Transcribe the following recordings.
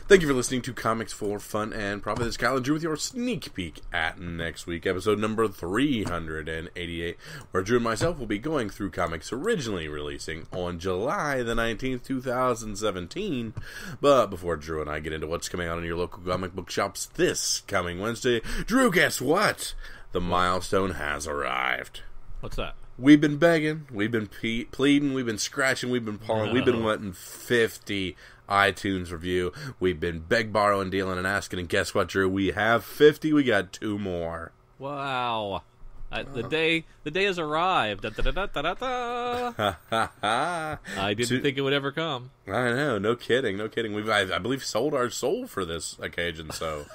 Thank you for listening to Comics for Fun and Profit. This is Kyle and Drew with your sneak peek at next week, episode number 388, where Drew and myself will be going through comics originally releasing on July the 19th, 2017. But before Drew and I get into what's coming out in your local comic book shops this coming Wednesday, Drew, guess what? The milestone has arrived. What's that? We've been begging, we've been pleading, we've been scratching, we've been pawing, we've been wanting 50 iTunes review. We've been borrowing, dealing, and asking, and guess what, Drew? We have 50, we got 2 more. Wow. The day has arrived. Da, da, da, da, da, da. I didn't think it would ever come. I know, no kidding. We've, I believe, sold our soul for this occasion, so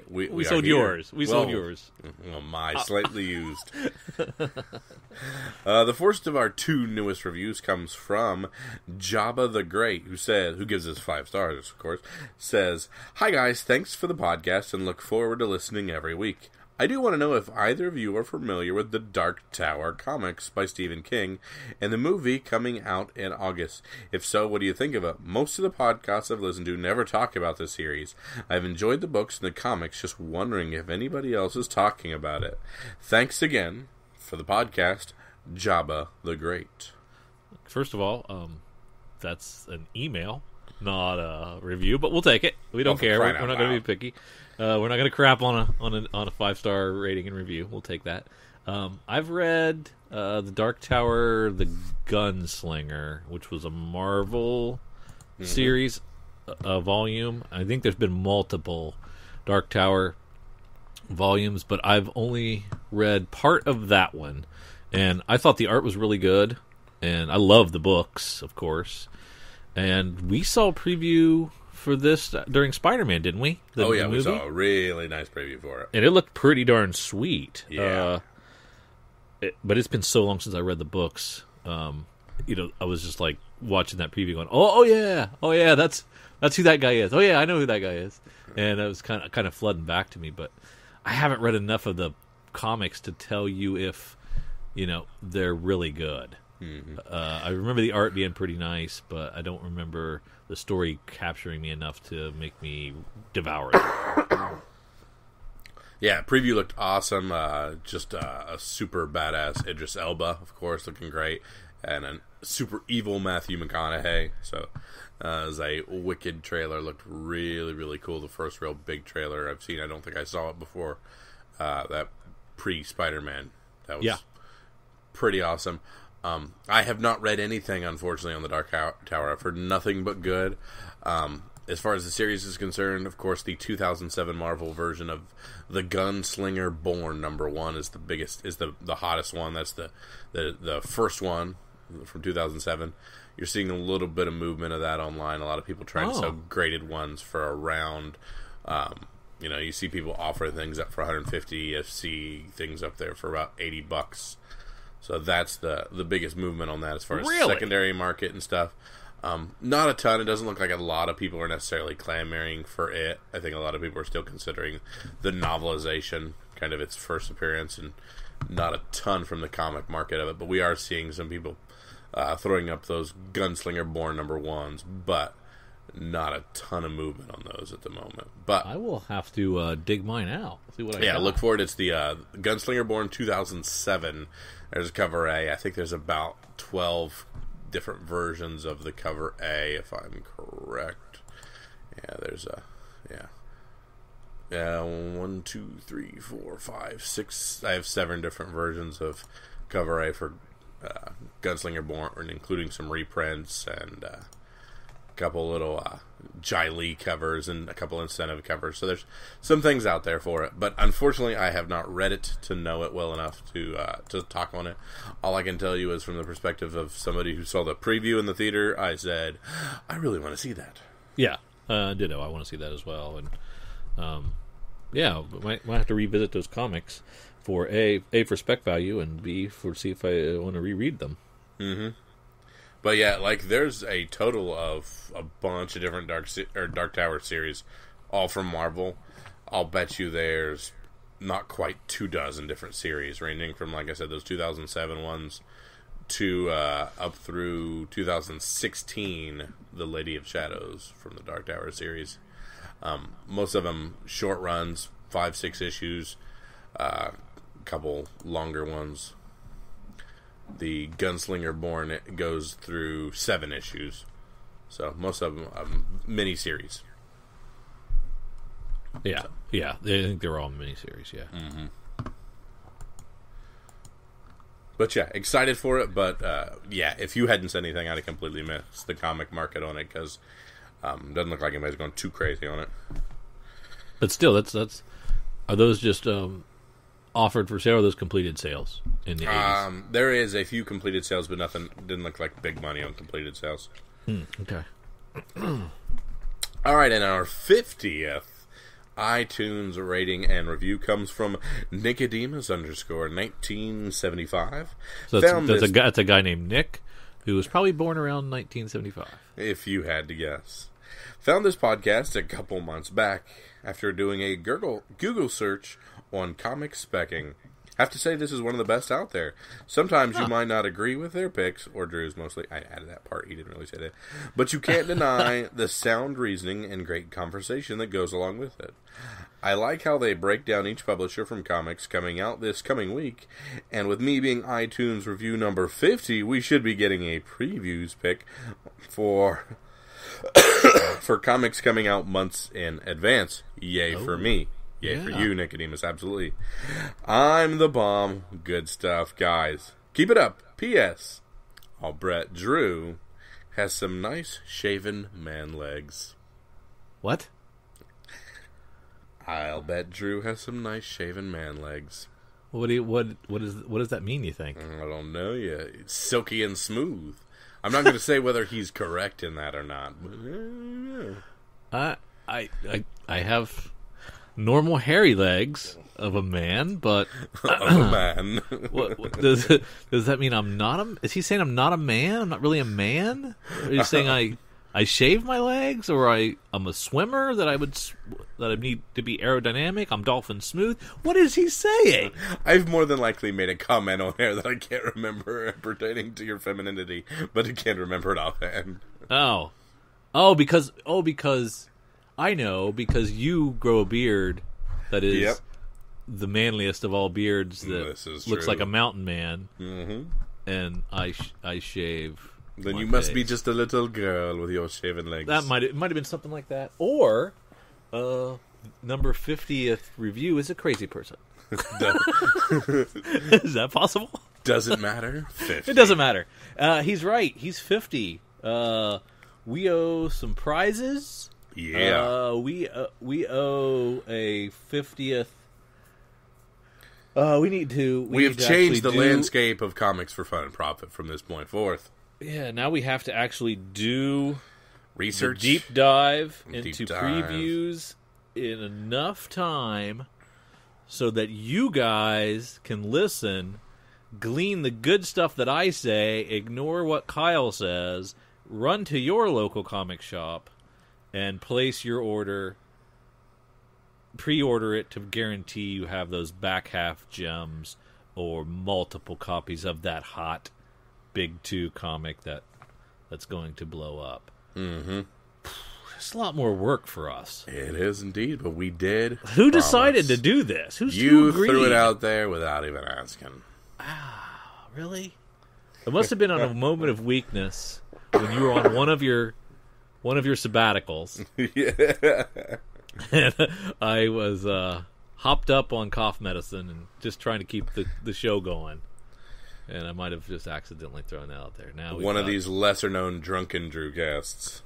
we sold yours. We sold yours. Well, slightly used. The first of our 2 newest reviews comes from Jabba the Great, who gives us 5 stars, of course, says, "Hi guys, thanks for the podcast and look forward to listening every week. I do want to know if either of you are familiar with the Dark Tower comics by Stephen King and the movie coming out in August. If so, what do you think of it? Most of the podcasts I've listened to never talk about this series. I've enjoyed the books and the comics, just wondering if anybody else is talking about it. Thanks again for the podcast, Jabba the Great." First of all, that's an email, not a review, but we'll take it. We don't care. We're not going to be picky. We're not going to crap on a 5-star rating and review. We'll take that. I've read the Dark Tower, the Gunslinger, which was a Marvel series volume. I think there's been multiple Dark Tower volumes, but I've only read part of that one, and I thought the art was really good, and I love the books, of course. And we saw a preview for this during Spider-Man, didn't we? We saw a really nice preview for it. And it looked pretty darn sweet. Yeah. But it's been so long since I read the books. I was just like watching that preview going, oh yeah, that's who that guy is. Oh yeah, I know who that guy is. And it was kind of flooding back to me, but I haven't read enough of the comics to tell you if, they're really good. Mm-hmm. I remember the art being pretty nice, but I don't remember the story capturing me enough to make me devour it. Yeah, preview looked awesome. Just a super badass Idris Elba, of course, looking great, and a super evil Matthew McConaughey. So, as a wicked trailer, looked really, really cool. The first real big trailer I've seen. I don't think I saw it before. That pre-Spider-Man. That was pretty awesome. I have not read anything, unfortunately, on the Dark Tower. I've heard nothing but good. As far as the series is concerned, of course, the 2007 Marvel version of the Gunslinger Born #1 is the biggest, is the hottest one. That's the first one from 2007. You're seeing a little bit of movement of that online. A lot of people trying to sell graded ones for around. You see people offer things up for $150. You see things up there for about $80. So that's the biggest movement on that as far as secondary market and stuff. Not a ton. It doesn't look like a lot of people are necessarily clamoring for it. I think a lot of people are still considering the novelization kind of its first appearance, and not a ton from the comic market of it. But we are seeing some people throwing up those Gunslinger Born #1s, but not a ton of movement on those at the moment. But I will have to dig mine out. See what I got. Look for it. It's the Gunslinger Born 2007. There's a cover A. I think there's about 12 different versions of the cover A, if I'm correct. There's 1, 2, 3, 4, 5, 6. I have 7 different versions of cover A for Gunslinger Born, including some reprints and a couple little Jai Lee covers and a couple incentive covers. So there's some things out there for it, but unfortunately I have not read it to know it well enough to talk on it. All I can tell you is from the perspective of somebody who saw the preview in the theater, I said, I really want to see that. Yeah, ditto. I want to see that as well. And might have to revisit those comics for A for spec value, and B for see if I want to reread them. Mm-hmm. But there's a total of a bunch of different Dark Tower series, all from Marvel. I'll bet you there's not quite 24 different series, ranging from, like I said, those 2007 ones to up through 2016, The Lady of Shadows from the Dark Tower series. Most of them short runs, 5-6 issues, couple longer ones. The Gunslinger Born goes through 7 issues, so most of them mini-series. Yeah, so. Yeah, I think they're all mini-series, yeah. Mm-hmm. But yeah, excited for it, but yeah, if you hadn't said anything, I'd have completely missed the comic market on it, because doesn't look like anybody's going too crazy on it. But still, that's are those just offered for sale, or are those completed sales in the 80s? There is a few completed sales, but nothing didn't look like big money on completed sales. Okay. All right, and our 50th iTunes rating and review comes from Nicodemus _1975. So that's a guy named Nick, who was probably born around 1975. If you had to guess. Found this podcast a couple months back after doing a Google search on comic specking. Have to say, this is one of the best out there. Sometimes you might not agree with their picks, or Drew's mostly. I added that part, he didn't really say that. But you can't deny the sound reasoning and great conversation that goes along with it. I like how they break down each publisher from comics coming out this coming week, and with me being iTunes review number 50, we should be getting a previews pick for comics coming out months in advance. Yay for me. Yay for you, Nicodemus, absolutely. I'm the bomb. Good stuff, guys. Keep it up. P.S. I'll bet Drew has some nice shaven man legs. What? I'll bet Drew has some nice shaven man legs. What does that mean, you think? I don't know yet. It's silky and smooth. I'm not going to say whether he's correct in that or not. But, I have normal hairy legs of a man, but of a man. what does that mean? I'm not a? Is he saying I'm not a man? I'm not really a man? Are you saying I shave my legs, or I'm a swimmer that I need to be aerodynamic? I'm dolphin smooth. What is he saying? I've more than likely made a comment on there that I can't remember pertaining to your femininity, but I can't remember it offhand. Because I know, because you grow a beard that is the manliest of all beards that looks like a mountain man, and I shave. Then you must be just a little girl with your shaven legs. It might have been something like that. Or number 50th review is a crazy person. Is that possible? Doesn't matter. 50. It doesn't matter. He's right. He's 50. We owe some prizes. Yeah. We owe a 50th. We have changed the landscape of comics for fun and profit from this point forth. Yeah, now we have to actually do research, deep dive into previews in enough time so that you guys can listen, glean the good stuff that I say, ignore what Kyle says, run to your local comic shop, and place your order, pre-order it to guarantee you have those back half gems or multiple copies of that hot Big 2 comic that's going to blow up. Mm-hmm. It's a lot more work for us. It is indeed, but we did. Who decided to do this? You threw it out there without even asking. Really? It must have been on a moment of weakness when you were on one of your sabbaticals. Yeah. And I was hopped up on cough medicine and just trying to keep the show going. And I might have just accidentally thrown that out there. Now one of these lesser-known drunken Drew casts.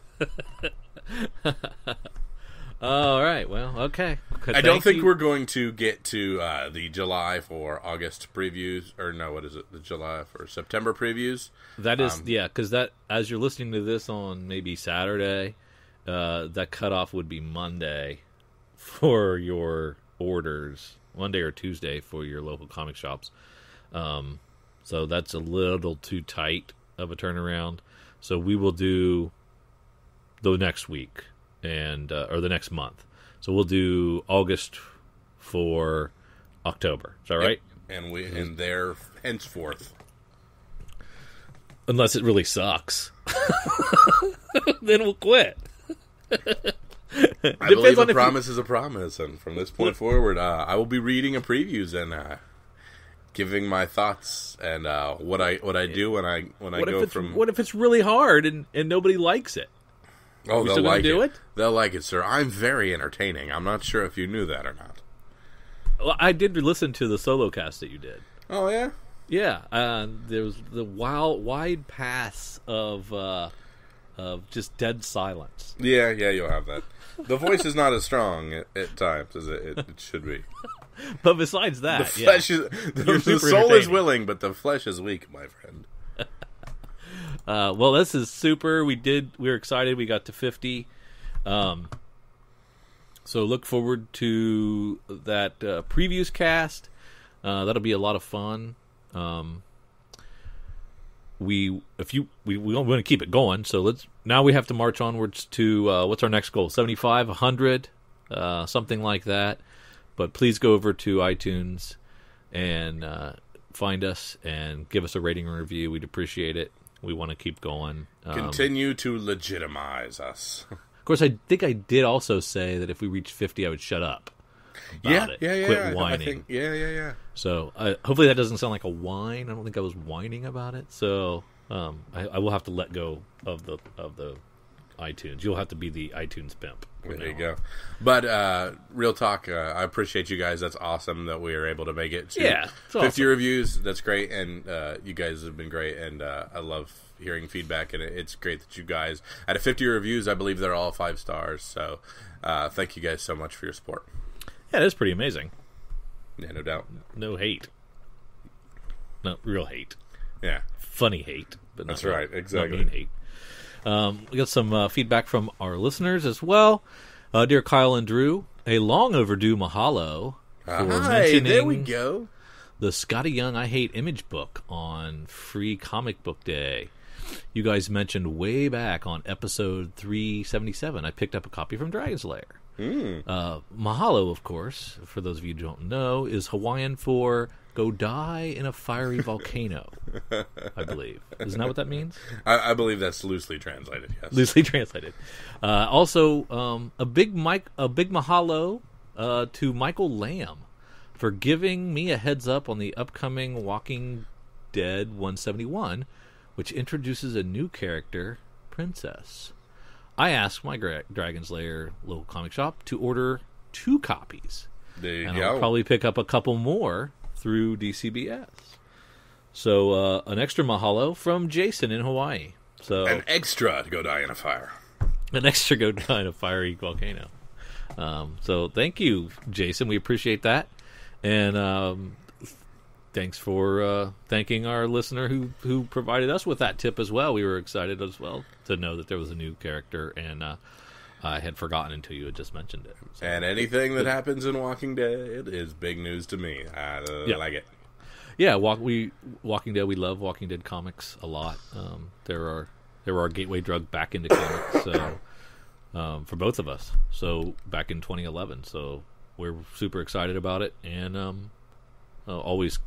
All right. Well, okay. I don't think we're going to get to the July for August previews, or no, what is it? The July for September previews. That is, because that, as you're listening to this on maybe Saturday, that cutoff would be Monday for your orders, Monday or Tuesday for your local comic shops. So that's a little too tight of a turnaround. So we will do the next week or the next month. So we'll do August for October. Is that right? And there henceforth. Unless it really sucks. Then we'll quit. I believe a promise is a promise, and from this point forward, I will be reading a previews and giving my thoughts and what I do when I go from. What if it's really hard and nobody likes it? Oh, they'll like it. They'll like it, sir. I'm very entertaining. I'm not sure if you knew that or not. Well, I did listen to the solo cast that you did. Oh yeah, yeah. There was the wide pass of just dead silence. Yeah, you'll have that. The voice is not as strong at times as it should be. But besides that, the flesh the soul is willing, but the flesh is weak, my friend. Well, this is super. We were excited. We got to 50. So look forward to that previews cast. That'll be a lot of fun. We want to keep it going. So now we have to march onwards to what's our next goal? 75, 100, something like that. But please go over to iTunes and find us and give us a rating and review. We'd appreciate it. We want to keep going. Continue to legitimize us. Of course, I think I did also say that if we reached 50, I would shut up about it. Quit whining. Yeah. So hopefully that doesn't sound like a whine. I don't think I was whining about it. So I will have to let go of the iTunes. You'll have to be the iTunes pimp. There you go. But real talk, I appreciate you guys. That's awesome that we were able to make it to 50 awesome. Reviews. That's great, and you guys have been great, and I love hearing feedback, and it's great that you guys, out of 50 reviews, I believe they're all 5 stars, so thank you guys so much for your support. Yeah, that's pretty amazing. Yeah, no doubt. No hate. No, real hate. Yeah. Funny hate. But that's right, exactly. Not mean hate. We got some feedback from our listeners as well. Dear Kyle and Drew, a long overdue mahalo for mentioning there we go. The Scotty Young I Hate Image book on Free Comic Book Day. You guys mentioned way back on episode 377. I picked up a copy from Dragon's Lair. Mahalo, of course, for those of you who don't know, is Hawaiian for go die in a fiery volcano, I believe. Isn't that what that means? I believe that's loosely translated, yes. Loosely translated. Also, a big mahalo to Michael Lamb for giving me a heads up on the upcoming Walking Dead 171, which introduces a new character, Princess. I asked my Dragon's Lair local comic shop to order 2 copies. There you and go. I'll probably pick up a couple more through DCBS. So an extra mahalo from Jason in Hawaii. So an extra to go die in a fire. An extra go die in a fiery volcano. So thank you, Jason. We appreciate that. And thanks for thanking our listener who provided us with that tip as well. We were excited as well to know that there was a new character, and I had forgotten until you had just mentioned it. So, and anything that happens in Walking Dead is big news to me. I like it. Yeah, Walking Dead. We love Walking Dead comics a lot. They're our gateway drug back into comics. So for both of us. So back in 2011. So we're super excited about it, and always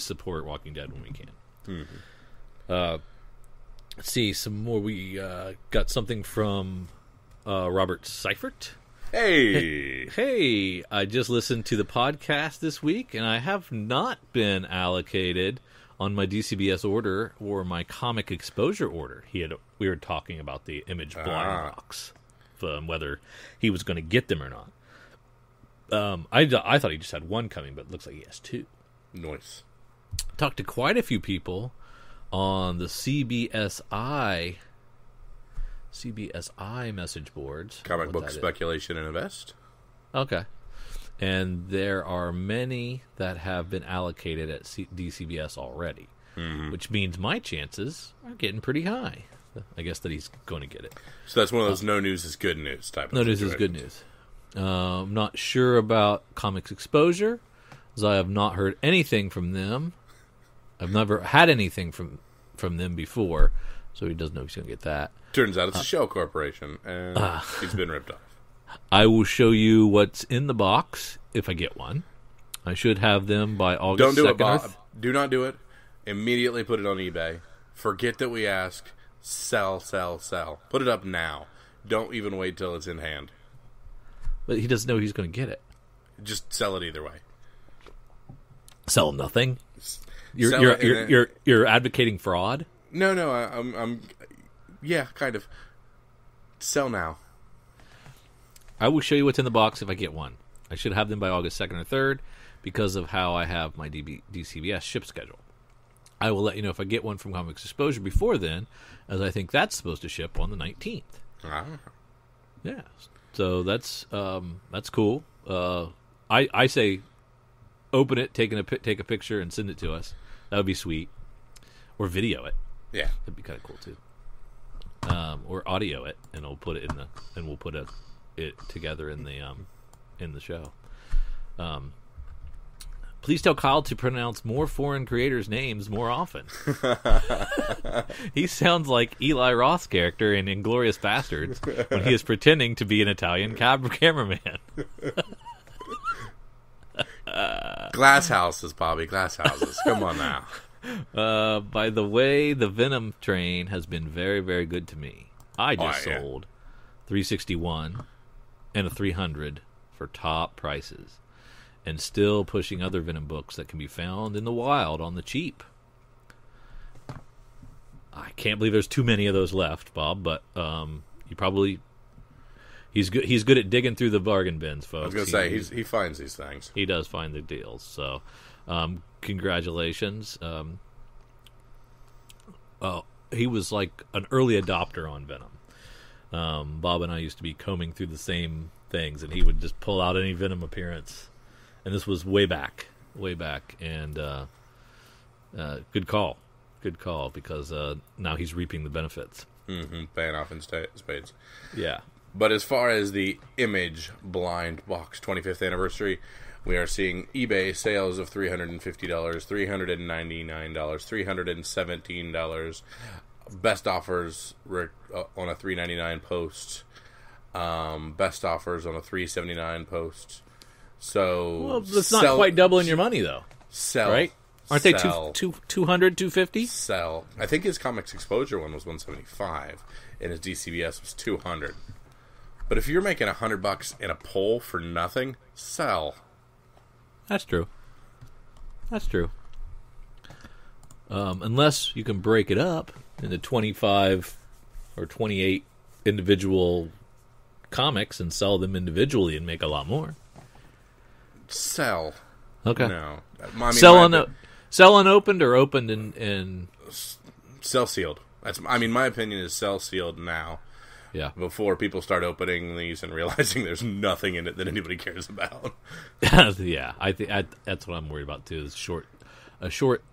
support Walking Dead when we can. Mm-hmm. Let's see some more. We got something from Robert Seifert. Hey! I just listened to the podcast this week, and I have not been allocated on my DCBS order or my comic exposure order. We were talking about the Image blind box, whether he was going to get them or not. I thought he just had 1 coming, but it looks like he has 2. Nice. Talked to quite a few people on the CBSI message boards. Comic Book Speculation and Invest. Okay. And there are many that have been allocated at DCBS already, which means my chances are getting pretty high. I guess that he's going to get it. So that's one of those no news is good news type of No news is good news. I'm not sure about Comics Exposure, as I have not heard anything from them. I've never had anything from them before, so he doesn't know if he's going to get that. Turns out it's a shell corporation, and he's been ripped off. I will show you what's in the box if I get one. I should have them by August 2nd. Do not do it. Immediately put it on eBay Forget that we ask. Sell, sell, sell. Put it up now. Don't even wait till it's in hand. But he doesn't know he's going to get it. Just sell it either way. Sell nothing. You're advocating fraud. No, I'm. Yeah, kind of. Sell now. I will show you what's in the box if I get one. I should have them by August 2nd or 3rd because of how I have my DCBS ship schedule. I will let you know if I get one from Comics Exposure before then, as I think that's supposed to ship on the 19th. Ah. Yeah, so that's cool. I say open it, take a picture, and send it to us. That would be sweet. Or video it. Yeah, that'd be kind of cool too. Or audio it, and we'll put it we'll put it together in the show. Please tell Kyle to pronounce more foreign creators' names more often. He sounds like Eli Roth's character in Inglourious Bastards when he is pretending to be an Italian cameraman. Glass houses, Bobby. Glass houses. Come on now. By the way, the Venom train has been very, very good to me. I just sold 361 and a 300 for top prices, and still pushing other Venom books that can be found in the wild on the cheap. I can't believe there's too many of those left, Bob, but he's good at digging through the bargain bins, folks. I was going to say, he finds these things. He does find the deals, so congratulations. He was like an early adopter on Venom. Bob and I used to be combing through the same things, and he would just pull out any Venom appearance. And this was way back. And good call, because now he's reaping the benefits. Mm-hmm. Paying off in spades. Yeah. But as far as the Image Blind Box 25th anniversary, we are seeing eBay sales of $350, $399, $317. Best offers on a $399 post. Best offers on a $379 post. So it's not quite doubling your money though. Sell, right? Aren't they 200, 250? Sell. I think his Comics Exposure one was 175, and his DCBS was 200. But if you're making $100 in a poll for nothing, sell. That's true. Unless you can break it up into 25 or 28 individual comics and sell them individually and make a lot more. Sell. Okay. No. I mean, sell unopened or opened and sell sealed. My opinion is sell sealed now. Yeah. Before people start opening these and realizing there's nothing in it that anybody cares about. Yeah, I think that's what I'm worried about too. Is a short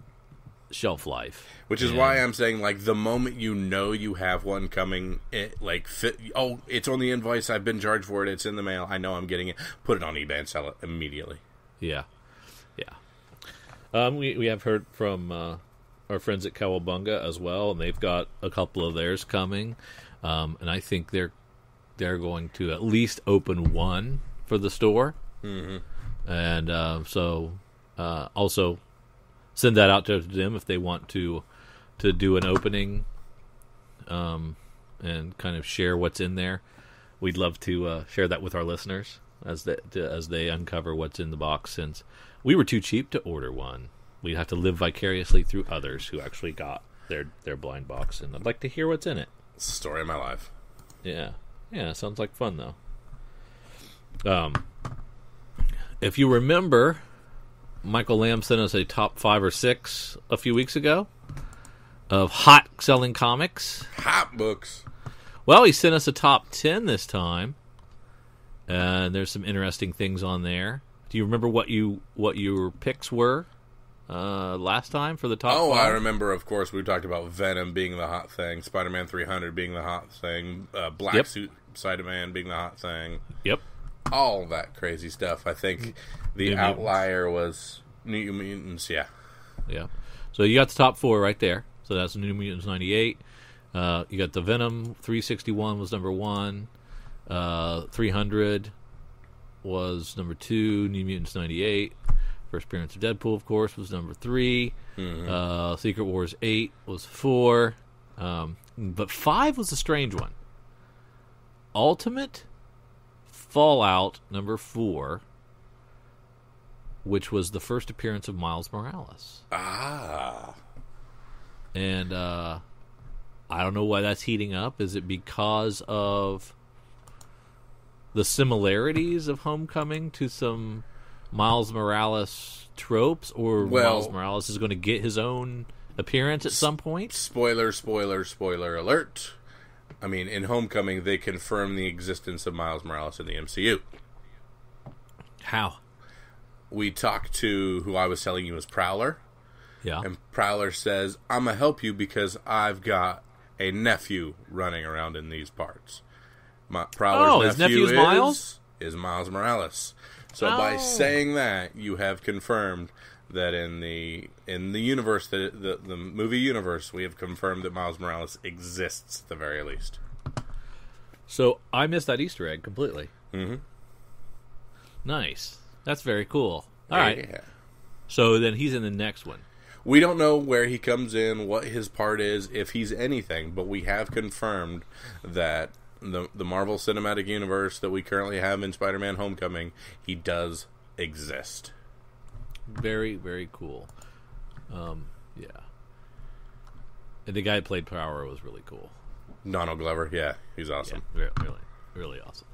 shelf life. Which is why I'm saying, like, the moment you know you have one coming, it's on the invoice, I've been charged for it, it's in the mail, I know I'm getting it, put it on eBay and sell it immediately. Yeah. We have heard from our friends at Cowabunga as well, and they've got a couple of theirs coming, and I think they're going to at least open one for the store, and so also send that out to them if they want to do an opening and kind of share what's in there. We'd love to share that with our listeners as they uncover what's in the box, since we were too cheap to order one. We'd have to live vicariously through others who actually got their blind box, and I'd like to hear what's in it. It's the story of my life. Yeah, sounds like fun though. If you remember, Michael Lamb sent us a top 5 or 6 a few weeks ago of hot selling comics. Hot books. Well, he sent us a top 10 this time, and there's some interesting things on there. Do you remember what your picks were last time for the top 5? I remember, of course, we talked about Venom being the hot thing, Spider-Man 300 being the hot thing, Black Suit Spider-Man being the hot thing. Yep. All that crazy stuff. I think the outlier was New Mutants, yeah. Yeah. So you got the top 4 right there. So that's New Mutants 98. You got the Venom 361 was number 1. 300 was number 2. New Mutants 98. First appearance of Deadpool, of course, was number 3. Mm-hmm. Secret Wars 8 was 4. But 5 was a strange one. Ultimate Fallout number 4, which was the first appearance of Miles Morales. And I don't know why that's heating up. Is it because of the similarities of Homecoming to some Miles Morales tropes, or Miles Morales is going to get his own appearance at some point? Spoiler alert. I mean, in Homecoming, they confirm the existence of Miles Morales in the MCU. How? We talked to who I was telling you was Prowler. Yeah. And Prowler says, I'm going to help you because I've got a nephew running around in these parts. Prowler's his nephew's Miles? Is Miles Morales. So by saying that, you have confirmed that in the universe, the movie universe, we have confirmed that Miles Morales exists at the very least. So I missed that Easter egg completely. Mm-hmm. Nice. That's very cool. All right. Yeah. So then he's in the next one. We don't know where he comes in, what his part is, if he's anything, but we have confirmed that the Marvel Cinematic Universe that we currently have in Spider-Man Homecoming, he does exist. Very, very cool. Yeah. And the guy who played Power was really cool. Donald Glover, yeah, he's awesome. Yeah, really, really awesome.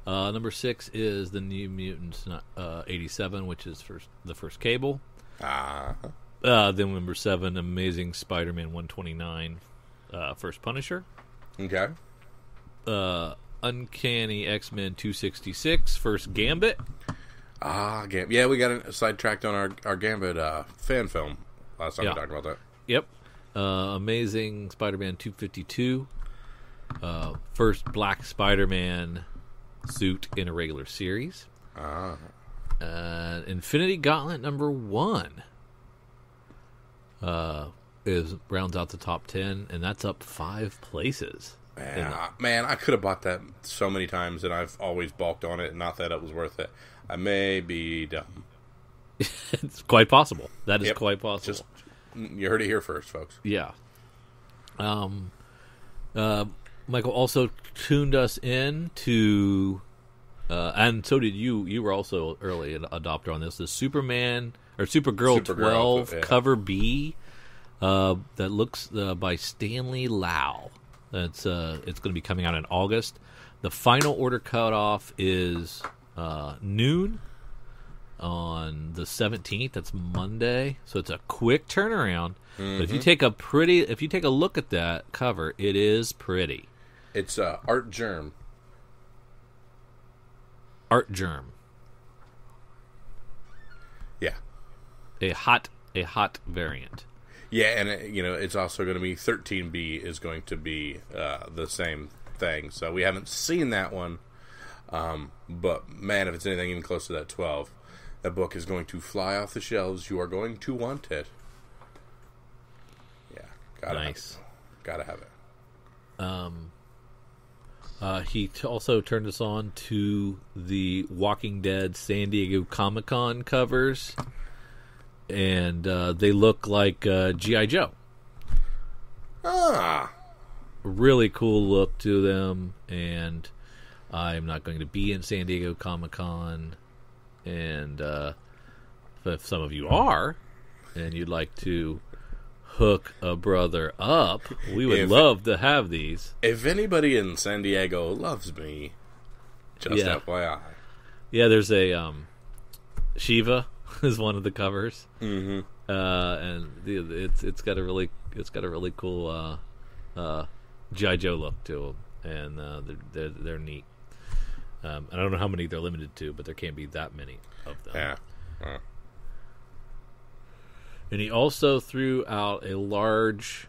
Number 6 is the New Mutants 87, which is the first Cable. Then number 7, Amazing Spider-Man 129, first Punisher. Okay. Uncanny X-Men 266, first Gambit. Gambit. Yeah, we got sidetracked on our Gambit fan film last time we talked about that. Yep. Amazing Spider-Man 252, first Black Spider-Man suit in a regular series. Infinity Gauntlet number 1 rounds out the top 10, and that's up 5 places. Man, I could have bought that so many times, and I've always balked on it. Not that it was worth it. I may be dumb. It's quite possible. That is quite possible. You heard it here first, folks. Yeah. Michael also tuned us in to, and so did you. You were also early adopter on this. The Supergirl 12 cover B. That looks by Stanley Lau. It's going to be coming out in August. The final order cutoff is noon on the 17th. That's Monday, so it's a quick turnaround. Mm-hmm. But if you take a look at that cover, it is pretty. It's Art Germ. Art Germ. Yeah. A hot variant. Yeah, and it's also going to be 13B is going to be the same thing. So we haven't seen that one, but man, if it's anything even close to that 12, that book is going to fly off the shelves. You are going to want it. Yeah, gotta have it. He also turned us on to the Walking Dead San Diego Comic-Con covers. And they look like G.I. Joe. Really cool look to them. And I'm not going to be in San Diego Comic-Con. And if some of you are, and you'd like to hook a brother up, we would love to have these. If anybody in San Diego loves me, just FYI. Yeah, there's a Shiva is one of the covers, and it's got a really cool G.I. Joe look to them, and they're neat. I don't know how many they're limited to, but there can't be that many of them. Yeah. And he also threw out a large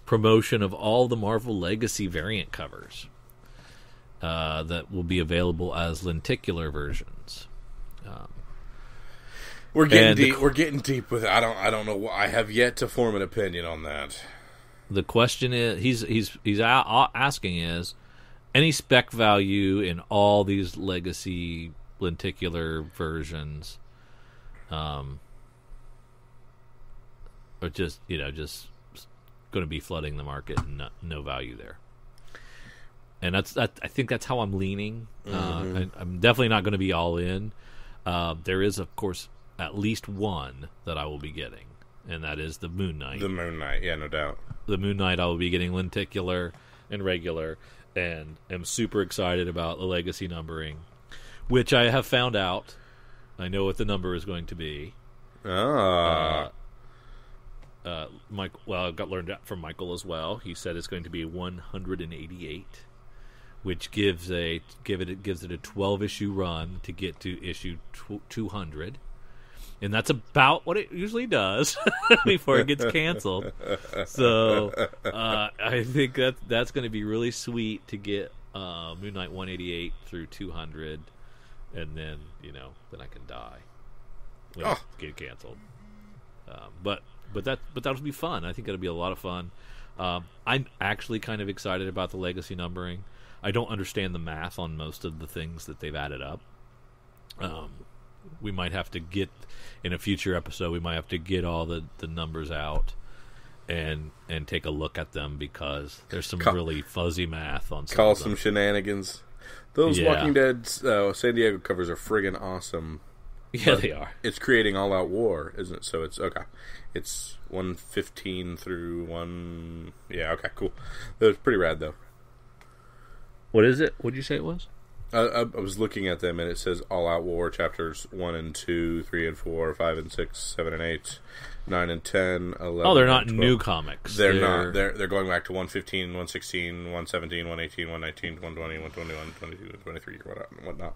promotion of all the Marvel Legacy variant covers that will be available as lenticular versions. We're getting deep. We're getting deep with it. I don't know. I have yet to form an opinion on that. The question is, he's asking is, any spec value in all these legacy lenticular versions Or just going to be flooding the market and no value there. And I think that's how I'm leaning. I'm definitely not going to be all in. There is, of course, at least one that I will be getting, and that is the Moon Knight. The Moon Knight, yeah, no doubt. The Moon Knight, I will be getting lenticular and regular, and am super excited about the legacy numbering, which I have found out. I know what the number is going to be. Mike, well, I got learned that from Michael as well. He said it's going to be 188, which gives it a 12-issue run to get to issue 200, and that's about what it usually does before it gets canceled. So I think that's going to be really sweet to get Moon Knight 188 through 200, and then then I can die when it get canceled. But that'll be fun. I think it'll be a lot of fun. I'm actually kind of excited about the legacy numbering. I don't understand the math on most of the things that they've added up. We might have to get, in a future episode, we might have to get all the numbers out and take a look at them, because there's some really fuzzy math on some of them. Some shenanigans. Those Walking Dead San Diego covers are friggin' awesome. Yeah, they are. It's creating all-out war, isn't it? So it's okay. It's 115 through 1... Yeah, okay, cool. That was pretty rad, though. What is it? What did you say it was? I was looking at them, and it says All-Out War, chapters 1 and 2, 3 and 4, 5 and 6, 7 and 8, 9 and 10, 11 Oh, they're not 12. new comics. They're not. They're going back to 115, 116, 117, 118, 119, 120, 121, 122, 123, whatnot.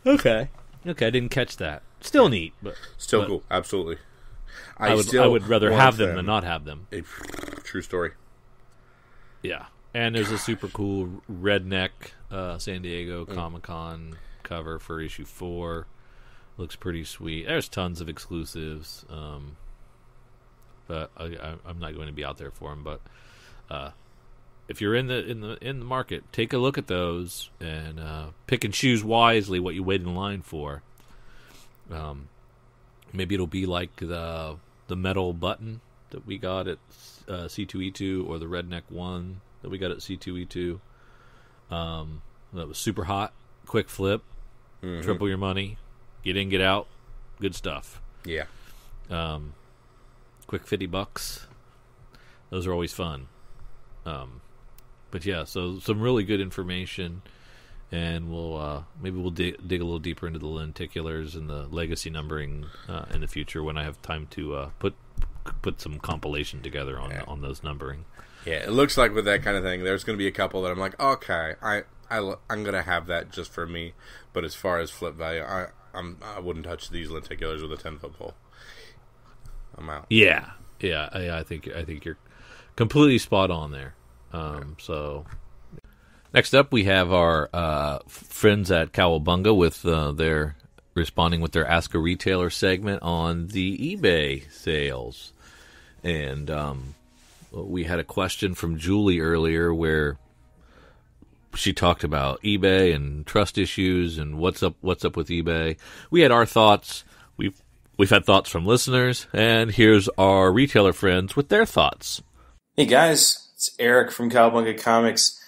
Okay, I didn't catch that. Still neat, but cool. Absolutely. I would rather have them than not have them. True story. Yeah, and there's a super cool redneck San Diego Comic-Con cover for issue 4. Looks pretty sweet. There's tons of exclusives, but I'm not going to be out there for them. But if you're in the market, take a look at those and pick and choose wisely what you wait in line for. Maybe it'll be like the metal button that we got at C2E2, or the redneck one that we got at C2E2. That was super hot, quick flip, triple your money, get in, get out, good stuff. Yeah. Quick $50. Those are always fun. But yeah, so some really good information, and we'll dig a little deeper into the lenticulars and the legacy numbering in the future when I have time to put some compilation together on those numbering. Yeah, it looks like with that kind of thing, there's going to be a couple that I'm like, okay, I'm going to have that just for me. But as far as flip value, I wouldn't touch these lenticulars with a 10-foot pole. I'm out. Yeah. I think you're completely spot on there. So next up, we have our friends at Cowabunga with their responding with their Ask a Retailer segment on the eBay sales, and we had a question from Julie earlier where she talked about eBay and trust issues and what's up with eBay. We had our thoughts. We've had thoughts from listeners, and here's our retailer friends with their thoughts. Hey guys, it's Eric from Cowabunga Comics.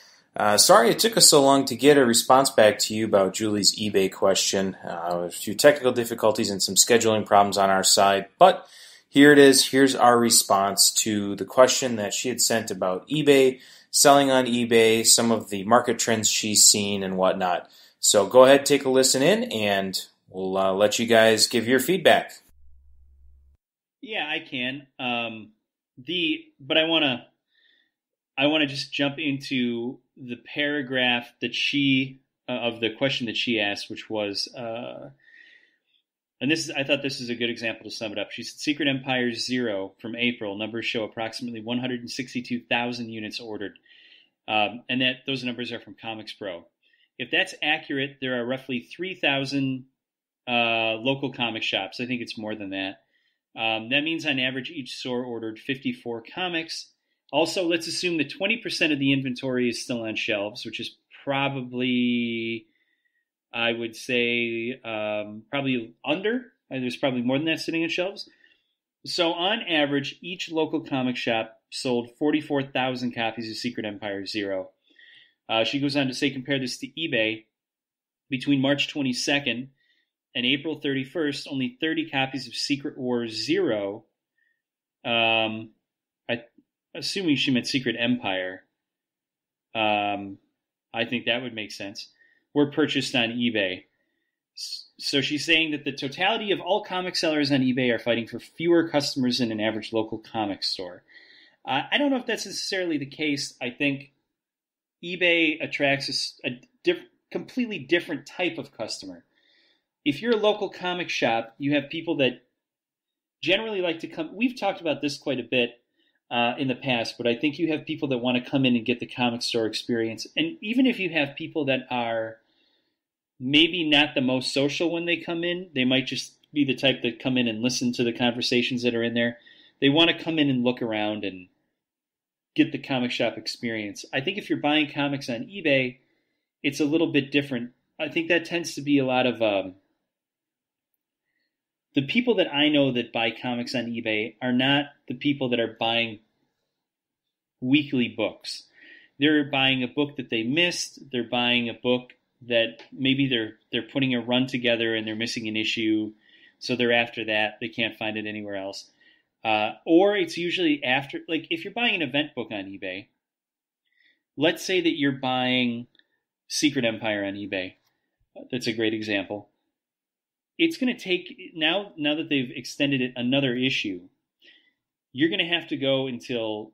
Sorry it took us so long to get a response back to you about Julie's eBay question. A few technical difficulties and some scheduling problems on our side, but here it is. Here's our response to the question that she had sent about eBay, selling on eBay, some of the market trends she's seen and whatnot. So go ahead, take a listen in, and we'll let you guys give your feedback. Yeah, I can. But I want to just jump into the paragraph that of the question that she asked, which was, and I thought this is a good example to sum it up. She said, Secret Empire 0 from April, numbers show approximately 162,000 units ordered. And that those numbers are from Comics Pro. If that's accurate, there are roughly 3,000 local comic shops. I think it's more than that. That means on average, each store ordered 54 comics. Also, let's assume that 20% of the inventory is still on shelves, which is probably, I would say, probably under There's probably more than that sitting on shelves. So on average, each local comic shop sold 44,000 copies of Secret Empire Zero. She goes on to say, compare this to eBay. Between March 22nd and April 31st, only 30 copies of Secret Wars Zero, assuming she meant Secret Empire, I think that would make sense, were purchased on eBay. So she's saying that the totality of all comic sellers on eBay are fighting for fewer customers than an average local comic store. I don't know if that's necessarily the case. I think eBay attracts a completely different type of customer. If you're a local comic shop, you have people that generally like to come. We've talked about this quite a bit in the past, but I think you have people that want to come in and get the comic store experience. And even if you have people that are maybe not the most social when they come in, they might just be the type that come in and listen to the conversations that are in there. They want to come in and look around and get the comic shop experience. I think if you're buying comics on eBay, it's a little bit different. I think that tends to be a lot of the people that I know that buy comics on eBay are not the people that are buying weekly books. They're buying a book that they missed. They're buying a book that maybe they're putting a run together and they're missing an issue, so they're after that. They can't find it anywhere else. Or it's usually after, like if you're buying an event book on eBay, let's say that you're buying Secret Empire on eBay. That's a great example. It's going to take, now that they've extended it another issue, you're going to have to go until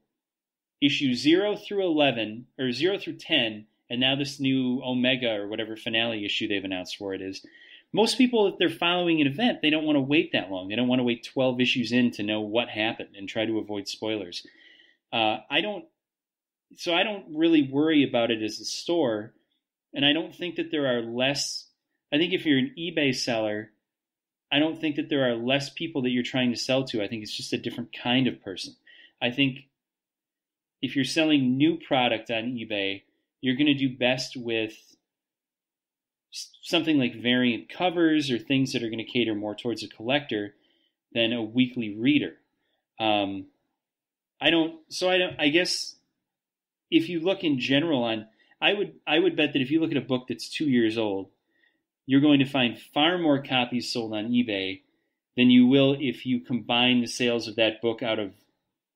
issue 0 through 11, or 0 through 10, and now this new Omega or whatever finale issue they've announced for it is. Most people, if they're following an event, they don't want to wait that long. They don't want to wait 12 issues in to know what happened and try to avoid spoilers. I don't really worry about it as a store, and I don't think that there are less. I think if you're an eBay seller, I don't think that there are less people that you're trying to sell to. I think it's just a different kind of person. I think if you're selling new product on eBay, you're going to do best with something like variant covers or things that are going to cater more towards a collector than a weekly reader. I guess if you look in general I would bet that if you look at a book that's 2 years old, you're going to find far more copies sold on eBay than you will if you combine the sales of that book out of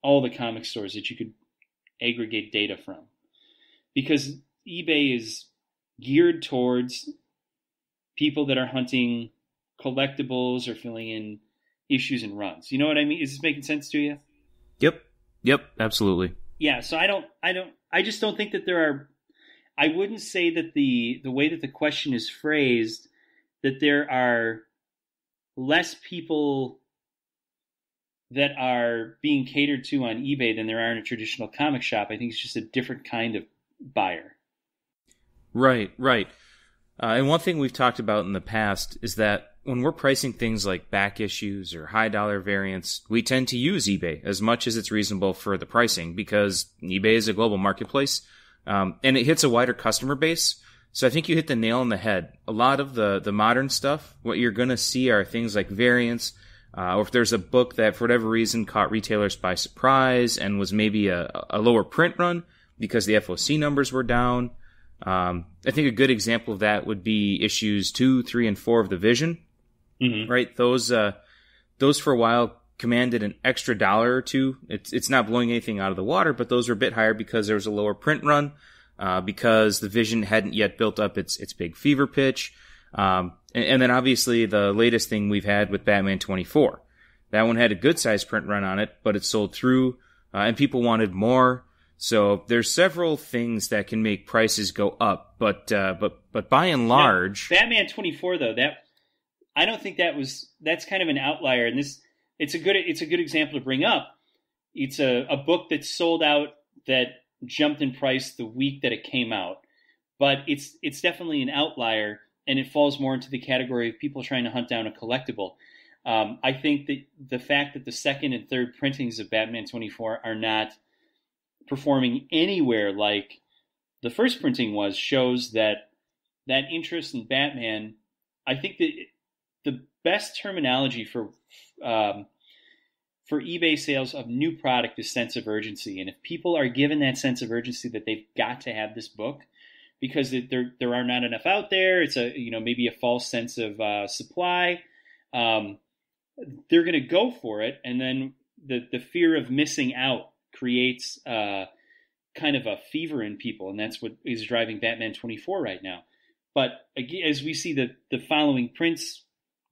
all the comic stores that you could aggregate data from. Because eBay is geared towards people that are hunting collectibles or filling in issues and runs. You know what I mean? Is this making sense to you? Yep, absolutely. Yeah, so I just don't think that there are, I wouldn't say that the way that the question is phrased, that there are less people that are being catered to on eBay than there are in a traditional comic shop. I think it's just a different kind of buyer. Right. And one thing we've talked about in the past is that when we're pricing things like back issues or high dollar variants, we tend to use eBay as much as it's reasonable for the pricing because eBay is a global marketplace, and it hits a wider customer base. So I think you hit the nail on the head. A lot of the modern stuff, what you're going to see are things like variants, or if there's a book that for whatever reason caught retailers by surprise and was maybe a lower print run because the FOC numbers were down. I think a good example of that would be issues 2, 3, and 4 of the Vision. Mm-hmm. Right? Those for a while commanded an extra $1 or $2. It's not blowing anything out of the water, but those were a bit higher because there was a lower print run, because the Vision hadn't yet built up its big fever pitch. And then obviously the latest thing we've had with Batman 24. That one had a good sized print run on it, but it sold through, and people wanted more. So there's several things that can make prices go up, but by and large, now, Batman 24 though, I don't think that's kind of an outlier, and it's a good example to bring up. It's a book that sold out, that jumped in price the week that it came out, but it's definitely an outlier, and it falls more into the category of people trying to hunt down a collectible. I think that the fact that the second and third printings of Batman 24 are not performing anywhere like the first printing was shows that interest in Batman. I think that best terminology for eBay sales of new product is sense of urgency. And if people are given that sense of urgency that they've got to have this book because there are not enough out there, it's maybe a false sense of supply, they're going to go for it. And then the fear of missing out creates kind of a fever in people. And that's what is driving Batman 24 right now. But again, as we see the following prints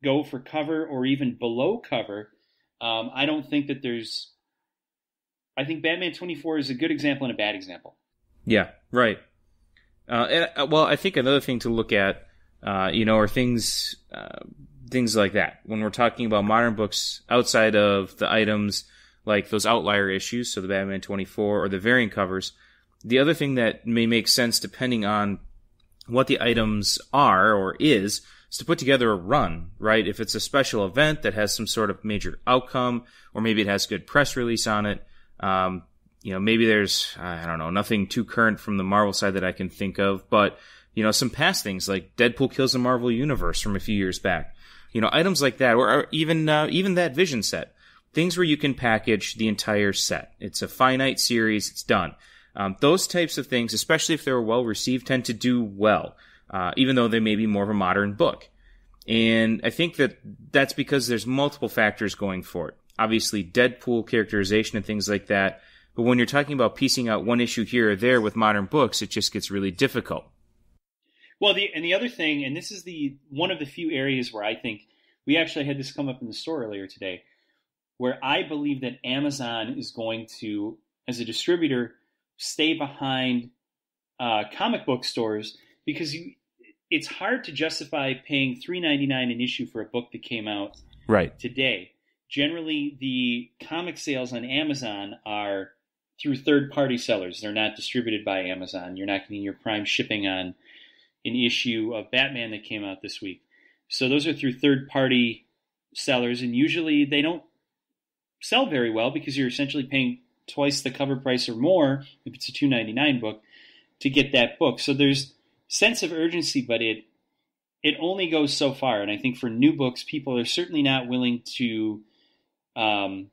go for cover or even below cover, I don't think that I think Batman 24 is a good example and a bad example. Yeah, right. Well, I think another thing to look at, are things like that. When we're talking about modern books outside of the items like those outlier issues, so the Batman 24 or the variant covers, the other thing that may make sense depending on what the items are or is to put together a run, right? If it's a special event that has some sort of major outcome, or maybe it has good press release on it, maybe there's, I don't know, nothing too current from the Marvel side that I can think of, but, some past things like Deadpool kills the Marvel Universe from a few years back. Items like that, or even that Vision set. Things where you can package the entire set. It's a finite series, it's done. Those types of things, especially if they're well received, tend to do well. Even though they may be more of a modern book. And I think that's because there's multiple factors going for it. Obviously, Deadpool characterization and things like that. But when you're talking about piecing out one issue here or there with modern books, it just gets really difficult. Well, the other thing, and this is one of the few areas where I think we actually had this come up in the store earlier today, where I believe that Amazon is going to, as a distributor, stay behind comic book stores because it's hard to justify paying $3.99 an issue for a book that came out today. Generally, the comic sales on Amazon are through third-party sellers. They're not distributed by Amazon. You're not getting your prime shipping on an issue of Batman that came out this week. So those are through third-party sellers, and usually they don't sell very well because you're essentially paying twice the cover price or more if it's a $2.99 book to get that book. So there's sense of urgency, but it only goes so far. And I think for new books, people are certainly not willing to, I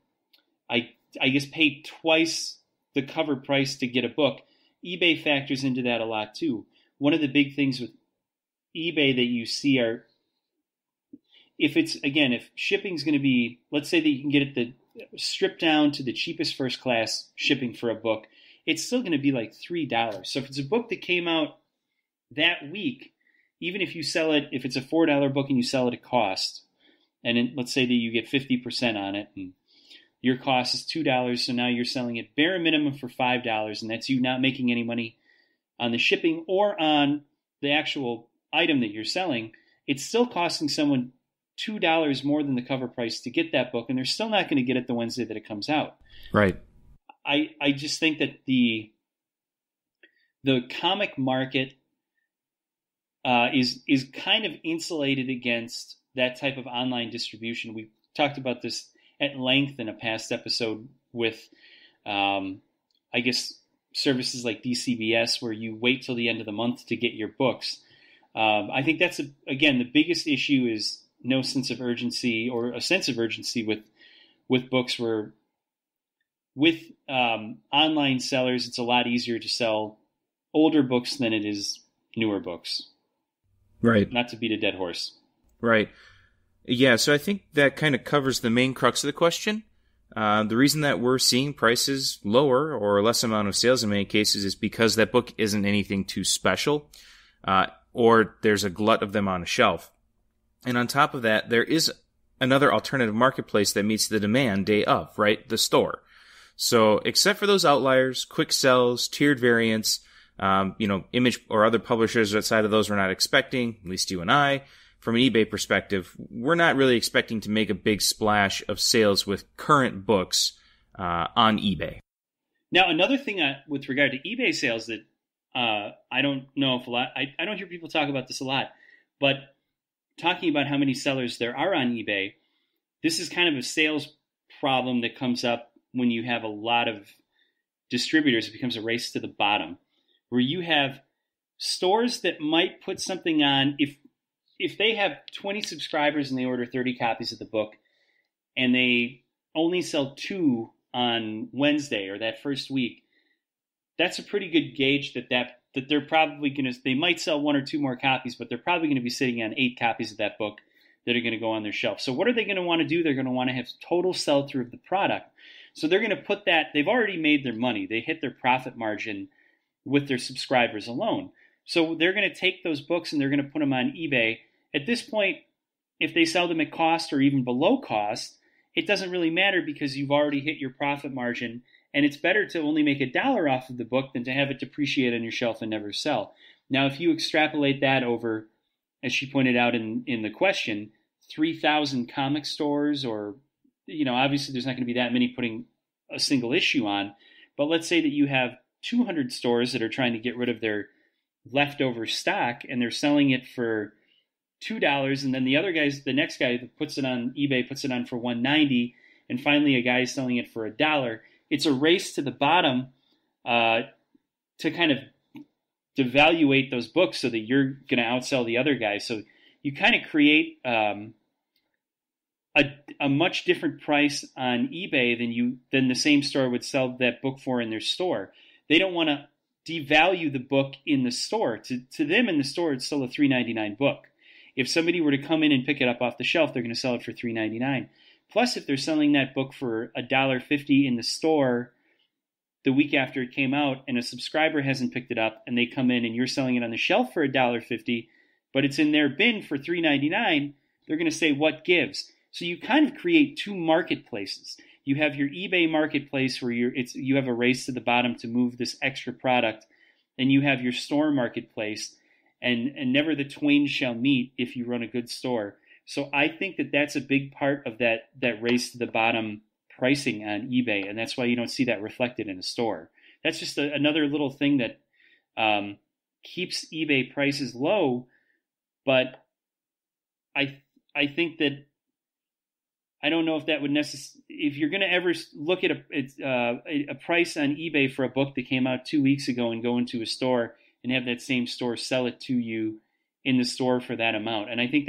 guess, pay twice the cover price to get a book. eBay factors into that a lot too. One of the big things with eBay that you see are, if shipping's going to be, let's say that you can get it stripped down to the cheapest first class shipping for a book, it's still going to be like $3. So if it's a book that came out that week, even if you sell it, if it's a $4 book and you sell it at cost, and let's say that you get 50% on it, and your cost is $2, so now you're selling it bare minimum for $5, and that's you not making any money on the shipping or on the actual item that you're selling, it's still costing someone $2 more than the cover price to get that book, and they're still not going to get it the Wednesday that it comes out. Right. I just think that the comic market is kind of insulated against that type of online distribution. We talked about this at length in a past episode with, I guess, services like DCBS where you wait till the end of the month to get your books. I think that's, again, the biggest issue is no sense of urgency, or a sense of urgency with books where with online sellers, it's a lot easier to sell older books than it is newer books. Right. Not to beat a dead horse. Right. Yeah, so I think that kind of covers the main crux of the question. The reason that we're seeing prices lower or less amount of sales in many cases is because that book isn't anything too special, or there's a glut of them on a shelf. And on top of that, there is another alternative marketplace that meets the demand day of, right? The store. So except for those outliers, quick sells, tiered variants, Image or other publishers outside of those we're not expecting, at least you and I, from an eBay perspective, we're not really expecting to make a big splash of sales with current books on eBay. Now, another thing with regard to eBay sales that I don't know if a lot, I don't hear people talk about this a lot, but talking about how many sellers there are on eBay, this is kind of a sales problem that comes up when you have a lot of distributors. It becomes a race to the bottom, where you have stores that might put something on. if they have 20 subscribers and they order 30 copies of the book, and they only sell 2 on Wednesday or that first week, that's a pretty good gauge that they're probably going to, they might sell 1 or 2 more copies, but they're probably going to be sitting on 8 copies of that book that are going to go on their shelf. So what are they going to want to do? They're going to want to have total sell-through of the product. So they're going to put that, they've already made their money. They hit their profit margin with their subscribers alone. So they're going to take those books and they're going to put them on eBay. At this point, if they sell them at cost or even below cost, it doesn't really matter because you've already hit your profit margin, and it's better to only make $1 off of the book than to have it depreciate on your shelf and never sell. Now, if you extrapolate that over, as she pointed out in the question, 3,000 comic stores, or, obviously there's not going to be that many putting a single issue on, but let's say that you have 200 stores that are trying to get rid of their leftover stock and they're selling it for $2, and then the next guy that puts it on eBay puts it on for $1.90, and finally a guy is selling it for $1. It's a race to the bottom to kind of devaluate those books so that you're going to outsell the other guy. So you kind of create a much different price on eBay than the same store would sell that book for in their store. They don't want to devalue the book in the store. To them in the store, it's still a $3.99 book. If somebody were to come in and pick it up off the shelf, they're going to sell it for $3.99. Plus, if they're selling that book for $1.50 in the store the week after it came out and a subscriber hasn't picked it up and they come in and you're selling it on the shelf for $1.50, but it's in their bin for $3.99, they're going to say, what gives? So you kind of create 2 marketplaces. You have your eBay marketplace where you have a race to the bottom to move this extra product, and you have your store marketplace, and never the twain shall meet if you run a good store. So I think that that's a big part of that race to the bottom pricing on eBay, and that's why you don't see that reflected in a store. That's just another little thing that keeps eBay prices low, but I think that I don't know if that would if you're going to ever look at a price on eBay for a book that came out 2 weeks ago and go into a store and have that same store sell it to you in the store for that amount. And I think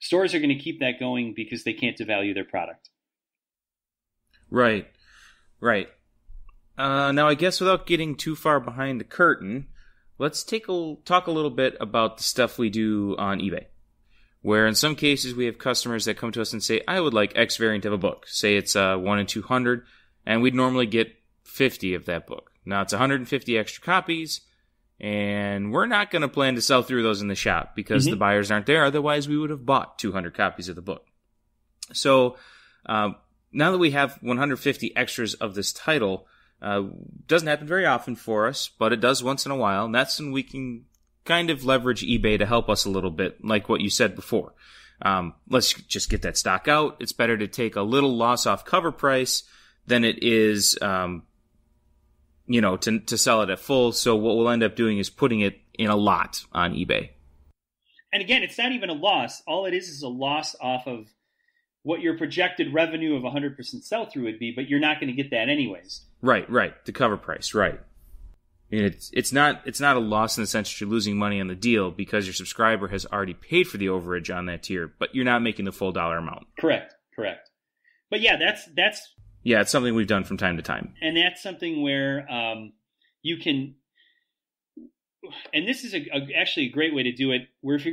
stores are going to keep that going because they can't devalue their product. Right. Now, I guess without getting too far behind the curtain, let's talk a little bit about the stuff we do on eBay, where in some cases we have customers that come to us and say, I would like X variant of a book. Say it's 1 in 200, and we'd normally get 50 of that book. Now it's 150 extra copies, and we're not going to plan to sell through those in the shop because the buyers aren't there. Otherwise, we would have bought 200 copies of the book. So now that we have 150 extras of this title, doesn't happen very often for us, but it does once in a while, and that's when we can kind of leverage eBay to help us a little bit, like what you said before. Let's just get that stock out. It's better to take a little loss off cover price than it is to sell it at full. So what we'll end up doing is putting it in a lot on eBay. And again, it's not even a loss. All it is a loss off of what your projected revenue of 100% sell-through would be, but you're not going to get that anyways. Right. The cover price, right. I mean, it's not a loss in the sense that you're losing money on the deal because your subscriber has already paid for the overage on that tier, but you're not making the full dollar amount. Correct. But yeah, that's yeah, it's something we've done from time to time, and that's something where you can. And this is actually a great way to do it. Where if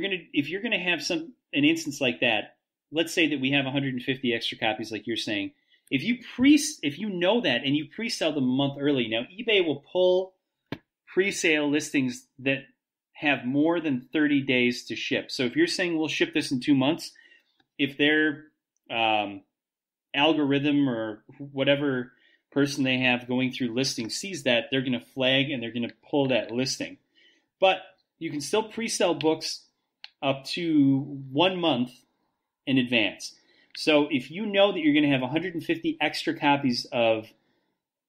you're gonna have an instance like that, let's say that we have 150 extra copies, like you're saying. If you know that and you pre-sell them a month early, now eBay will pull pre-sale listings that have more than 30 days to ship. So if you're saying we'll ship this in 2 months, if their algorithm or whatever person they have going through listing sees that, they're going to flag and they're going to pull that listing. But you can still pre-sell books up to 1 month in advance. So if you know that you're going to have 150 extra copies of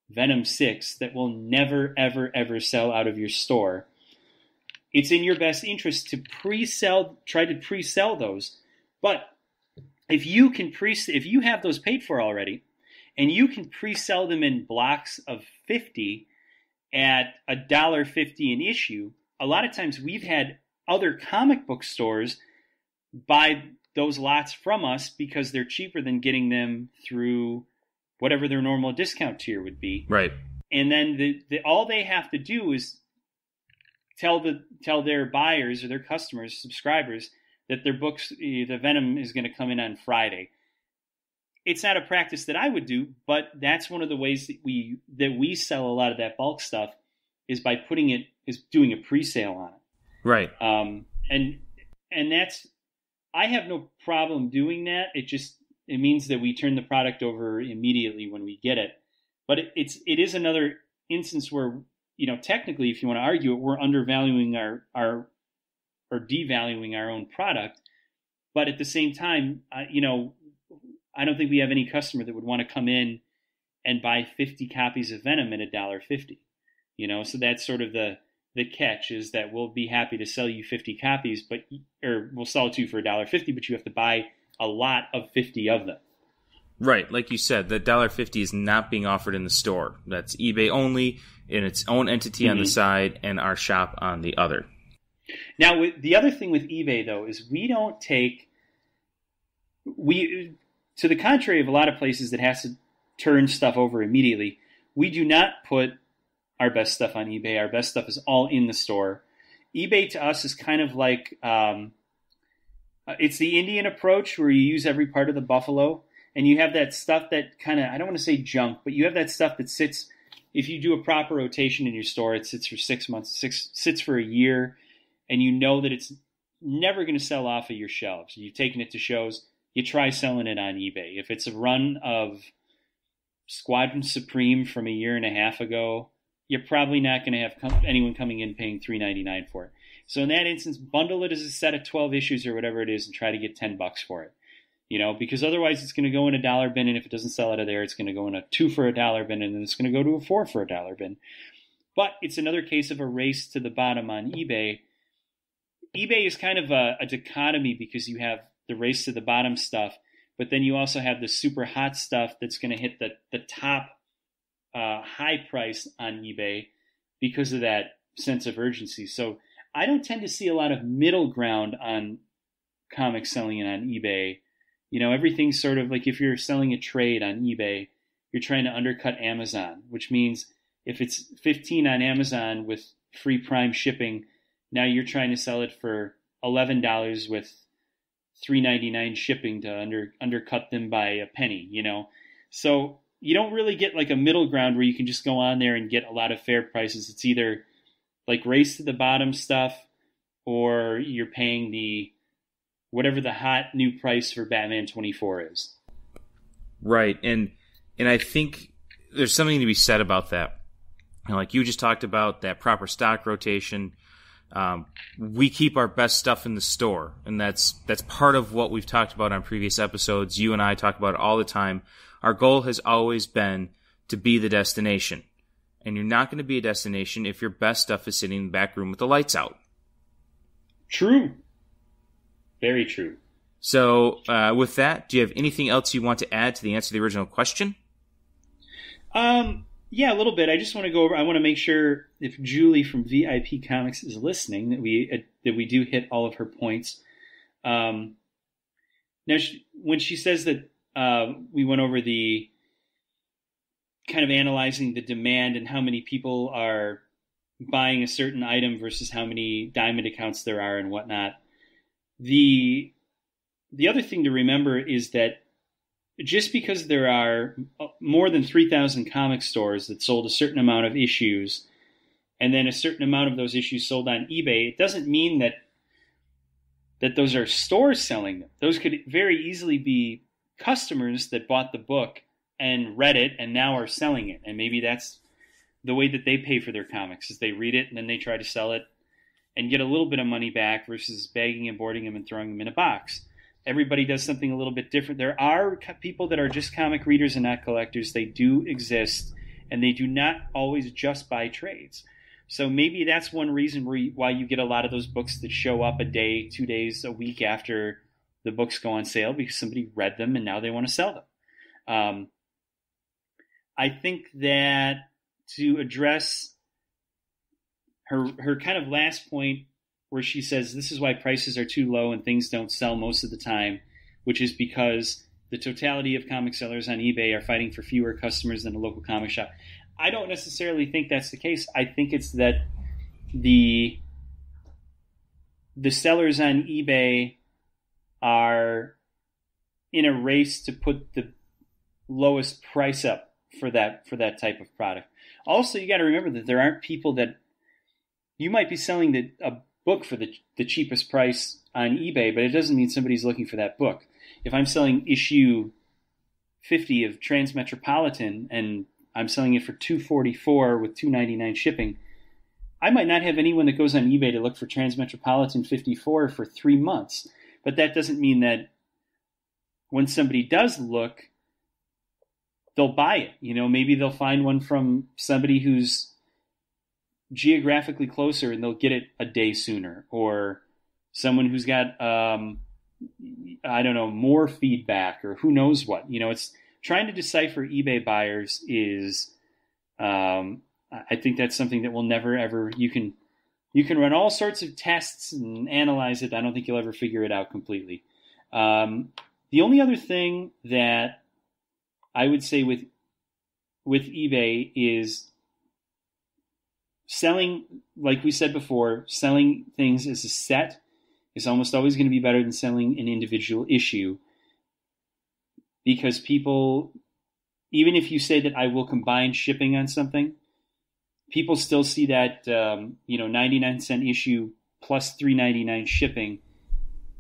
Venom 6 that will never, ever, ever sell out of your store, it's in your best interest to try to pre-sell those. But if you have those paid for already, and you can pre-sell them in blocks of 50 at $1.50 an issue, a lot of times we've had other comic book stores buy those lots from us because they're cheaper than getting them through whatever their normal discount tier would be. Right. And then all they have to do is tell their buyers or their customers, subscribers, that their books, the Venom is going to come in on Friday. It's not a practice that I would do, but that's one of the ways that we sell a lot of that bulk stuff is by doing a pre-sale on it. Right. And that's, I have no problem doing that. It means that we turn the product over immediately when we get it. But it is another instance where, technically, if you want to argue it, we're undervaluing our or devaluing our own product. But at the same time, I don't think we have any customer that would want to come in and buy 50 copies of Venom at $1.50. So that's sort of the catch, is that we'll be happy to sell you 50 copies, or we'll sell it to you for $1.50, but you have to buy a lot of 50 of them. Right, like you said, the $1.50 is not being offered in the store. That's eBay only, in its own entity on the side, and our shop on the other. Now, the other thing with eBay, though, is we don't to the contrary of a lot of places that has to turn stuff over immediately, we do not put our best stuff on eBay. Our best stuff is all in the store. eBay to us is kind of like, it's the Indian approach where you use every part of the buffalo. And you have that stuff that kind of, I don't want to say junk, but you have that stuff that sits, if you do a proper rotation in your store, it sits for 6 months, sits for a year, and you know that it's never going to sell off of your shelves. You've taken it to shows, you try selling it on eBay. If it's a run of Squadron Supreme from a year and a half ago, you're probably not going to have anyone coming in paying $3.99 for it. So in that instance, bundle it as a set of 12 issues or whatever it is and try to get $10 for it. Because otherwise it's going to go in a $1 bin, and if it doesn't sell out of there, it's going to go in a 2 for $1 bin, and then it's going to go to a 4 for $1 bin. But it's another case of a race to the bottom on eBay. eBay is kind of a dichotomy, because you have the race to the bottom stuff, but then you also have the super hot stuff that's going to hit the top high price on eBay because of that sense of urgency. So I don't tend to see a lot of middle ground on comics selling it on eBay. Everything's sort of like, if you're selling a trade on eBay, you're trying to undercut Amazon, which means if it's 15 on Amazon with free Prime shipping, now you're trying to sell it for $11 with $3.99 shipping to undercut them by a penny, So you don't really get like a middle ground where you can just go on there and get a lot of fair prices. It's either like race to the bottom stuff, or you're paying whatever the hot new price for Batman 24 is. Right, and I think there's something to be said about that. Like you just talked about, that proper stock rotation. We keep our best stuff in the store, and that's part of what we've talked about on previous episodes. You and I talk about it all the time. Our goal has always been to be the destination, and you're not going to be a destination if your best stuff is sitting in the back room with the lights out. True. Very true. So, with that, do you have anything else you want to add to the answer to the original question? Yeah, a little bit. I just want to go over. I want to make sure if Julie from VIP Comics is listening that we do hit all of her points. Now, when she says that we went over the kind of analyzing the demand and how many people are buying a certain item versus how many diamond accounts there are and whatnot. The other thing to remember is that just because there are more than 3,000 comic stores that sold a certain amount of issues, and then a certain amount of those issues sold on eBay, it doesn't mean that those are stores selling them. Those could very easily be customers that bought the book and read it and now are selling it. And maybe that's the way that they pay for their comics, is they read it and then they try to sell it and get a little bit of money back versus bagging and boarding them and throwing them in a box. Everybody does something a little bit different. There are people that are just comic readers and not collectors. They do exist, and they do not always just buy trades. So maybe that's one reason why you get a lot of those books that show up a day, 2 days, a week after the books go on sale, because somebody read them and now they want to sell them. I think that to address her kind of last point where she says this is why prices are too low and things don't sell most of the time, which is because the totality of comic sellers on eBay are fighting for fewer customers than a local comic shop. I don't necessarily think that's the case. I think it's that the sellers on eBay are in a race to put the lowest price up for that type of product. Also, you got to remember that there aren't people that you might be selling a book for the cheapest price on eBay, but it doesn't mean somebody's looking for that book. If I'm selling issue 50 of Transmetropolitan and I'm selling it for $244 with $2.99 shipping, I might not have anyone that goes on eBay to look for Transmetropolitan 54 for 3 months. But that doesn't mean that when somebody does look, they'll buy it. Maybe they'll find one from somebody who's geographically closer and they'll get it a day sooner, or someone who's got more feedback, or who knows what. It's trying to decipher eBay buyers is I think that's something that will never ever, you can run all sorts of tests and analyze it. I don't think you'll ever figure it out completely. The only other thing that I would say with eBay is selling, like we said before, selling things as a set is almost always going to be better than selling an individual issue, because people, even if you say that I will combine shipping on something, people still see that 99-cent issue plus $3.99 shipping,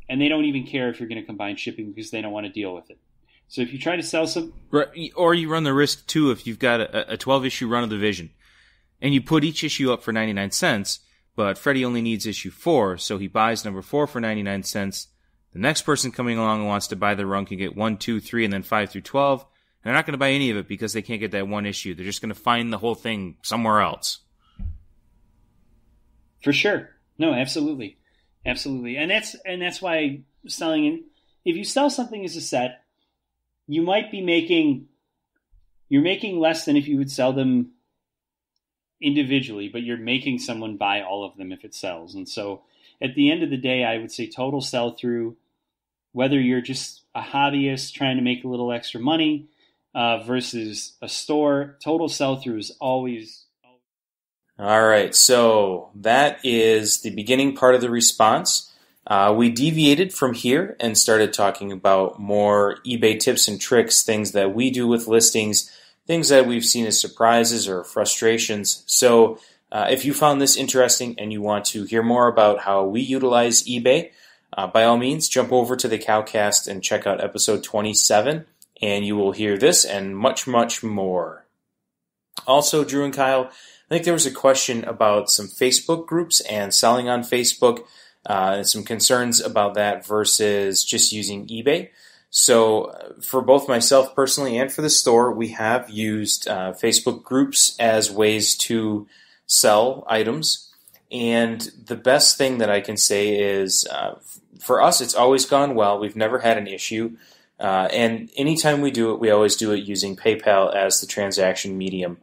and they don't even care if you're going to combine shipping because they don't want to deal with it. So if you try to sell some, right, or you run the risk too, if you've got a 12-issue run of the Vision, and you put each issue up for 99 cents, but Freddie only needs issue 4, so he buys number 4 for 99 cents. The next person coming along and wants to buy the run can get 1, 2, 3, and then 5 through 12. And they're not going to buy any of it because they can't get that one issue. They're just going to find the whole thing somewhere else. For sure. No, absolutely. Absolutely. And that's why selling, if you sell something as a set, you might be making less than if you would sell them individually, but you're making someone buy all of them if it sells. And so at the end of the day, I would say total sell-through, whether you're just a hobbyist trying to make a little extra money versus a store, total sell-through is always. All right, so that is the beginning part of the response. We deviated from here and started talking about more eBay tips and tricks, things that we do with listings, things that we've seen as surprises or frustrations. So if you found this interesting and you want to hear more about how we utilize eBay, by all means, jump over to the Cowcast and check out episode 27, and you will hear this and much, much more. Also, Drew and Kyle, I think there was a question about some Facebook groups and selling on Facebook, and some concerns about that versus just using eBay. So for both myself personally and for the store, we have used Facebook groups as ways to sell items. And the best thing that I can say is for us, it's always gone well. We've never had an issue. And anytime we do it, we always do it using PayPal as the transaction medium.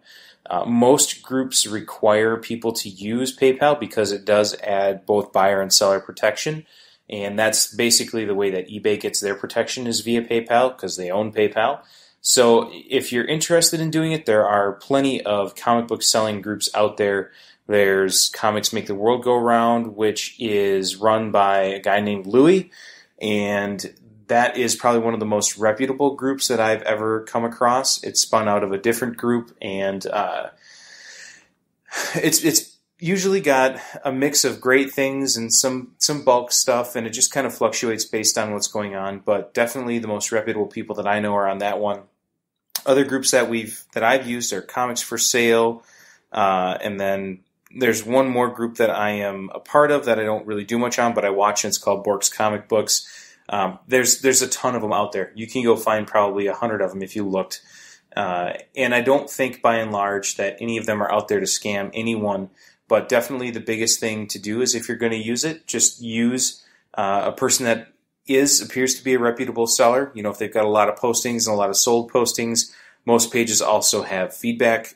Most groups require people to use PayPal because it does add both buyer and seller protection. And that's basically the way that eBay gets their protection is via PayPal because they own PayPal. So if you're interested in doing it, there are plenty of comic book selling groups out there. There's Comics Make the World Go Round, which is run by a guy named Louie, and that is probably one of the most reputable groups that I've ever come across. It's spun out of a different group, and it's usually got a mix of great things and some bulk stuff, and it just kind of fluctuates based on what's going on. But definitely the most reputable people that I know are on that one. Other groups that I've used are Comics for Sale, and then there's one more group that I am a part of that I don't really do much on, but I watch, and it's called Bork's Comic Books. There's a ton of them out there. You can go find probably 100 of them if you looked. And I don't think by and large that any of them are out there to scam anyone. But definitely the biggest thing to do is if you're going to use it, just use a person that appears to be a reputable seller. You know, if they've got a lot of postings and a lot of sold postings, most pages also have feedback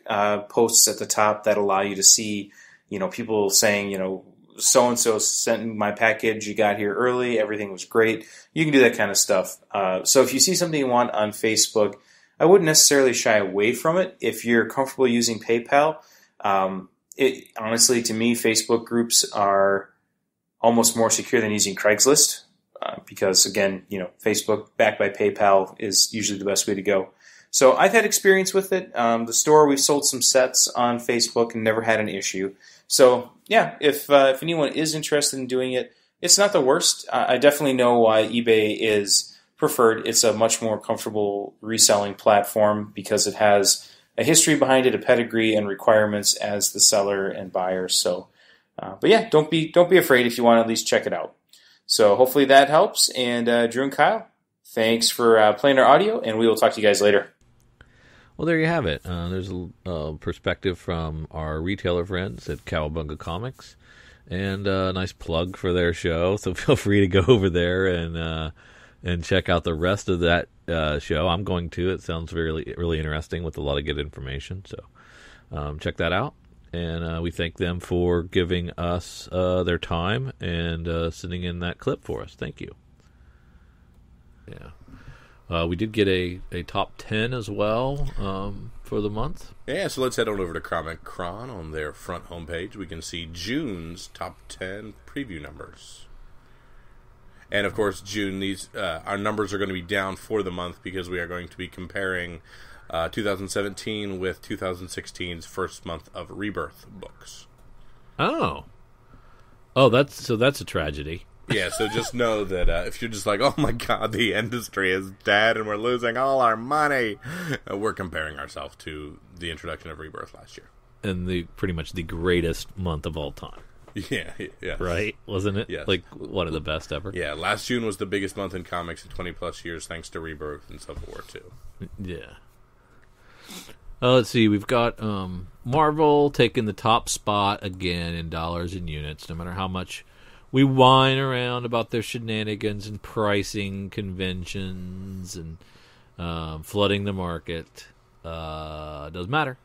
posts at the top that allow you to see, you know, people saying, you know, so-and-so sent me my package, you got here early, everything was great. You can do that kind of stuff. So if you see something you want on Facebook, I wouldn't necessarily shy away from it if you're comfortable using PayPal. Honestly, to me, Facebook groups are almost more secure than using Craigslist because, again, Facebook backed by PayPal is usually the best way to go. So I've had experience with it. The store, we've sold some sets on Facebook and never had an issue. So yeah, if anyone is interested in doing it, it's not the worst. I definitely know why eBay is preferred. It's a much more comfortable reselling platform because it has a history behind it, a pedigree, and requirements as the seller and buyer. So, but yeah, don't be afraid if you want to at least check it out. So hopefully that helps. And Drew and Kyle, thanks for playing our audio, and we will talk to you guys later. Well, there you have it. There's a perspective from our retailer friends at Cowabunga Comics, and a nice plug for their show. So feel free to go over there and check out the rest of that show. I'm going to. It sounds really, really interesting with a lot of good information. So check that out. And we thank them for giving us their time and sending in that clip for us. Thank you. Yeah. We did get a top 10 as well for the month. Yeah, so let's head on over to Comic Cron on their front homepage. We can see June's top 10 preview numbers. And, of course, June, these our numbers are going to be down for the month because we are going to be comparing 2017 with 2016's first month of Rebirth books. Oh, that's a tragedy. Yeah, so just know that if you're just like, oh my god, the industry is dead and we're losing all our money, we're comparing ourselves to the introduction of Rebirth last year. And pretty much the greatest month of all time. Yeah. Right? Wasn't it? Yes. Like, one of the best ever? Yeah, last June was the biggest month in comics in 20-plus years, thanks to Rebirth and Civil War II. Yeah. Let's see, we've got Marvel taking the top spot again in dollars and units, no matter how much we whine around about their shenanigans and pricing conventions and flooding the market. It doesn't matter.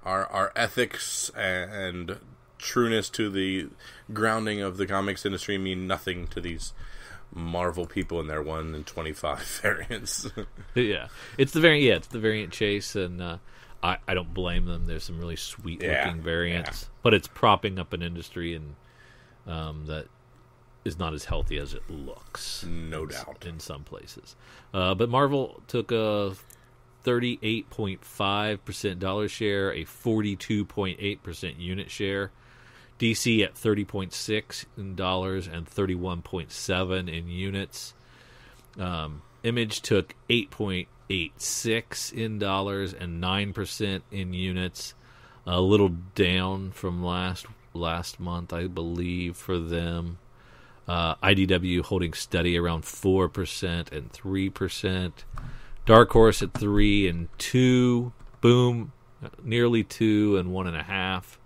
Our ethics and trueness to the grounding of the comics industry mean nothing to these Marvel people in their 1 in 25 variants. Yeah, it's the variant chase, and I don't blame them. There's some really sweet looking variants, but it's propping up an industry and that is not as healthy as it looks. No doubt. In some places. But Marvel took a 38.5% dollar share, a 42.8% unit share. DC at 30.6 in dollars and 31.7 in units. Image took 8.86 in dollars and 9% in units. A little down from last month, I believe, for them. IDW holding steady around 4% and 3%. Dark Horse at 3 and 2. Boom, nearly 2 and 1.5.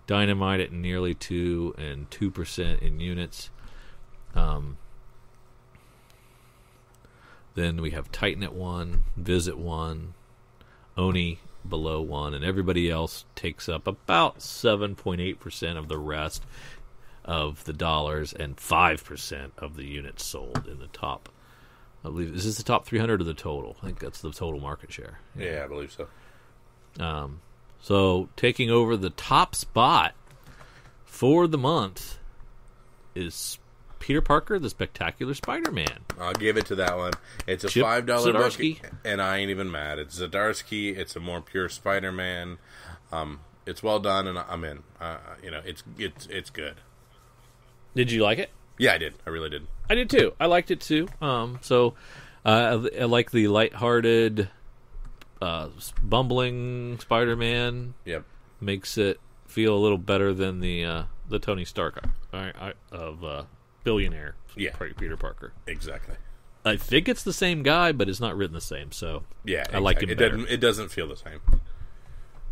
Dynamite at nearly 2 and 2% in units. Then we have Titan at 1, Viz at 1, Oni below 1, and everybody else takes up about 7.8% of the rest of the dollars and 5% of the units sold in the top. I believe, is this the top 300 or the total? I think that's the total market share. Yeah, I believe so. So taking over the top spot for the month is Peter Parker, the Spectacular Spider-Man. I'll give it to that one. It's a Chip $5 Zdarsky. book, and I ain't even mad. It's Zdarsky. It's a more pure Spider-Man. It's well done, and I'm in. It's good. Did you like it? Yeah, I did. I really did. I did too. I liked it too. I like the lighthearted, bumbling Spider-Man. Yep. Makes it feel a little better than the Tony Stark of billionaire. Yeah. Peter Parker. Exactly. I think it's the same guy, but it's not written the same. So yeah, I like him better. It doesn't feel the same.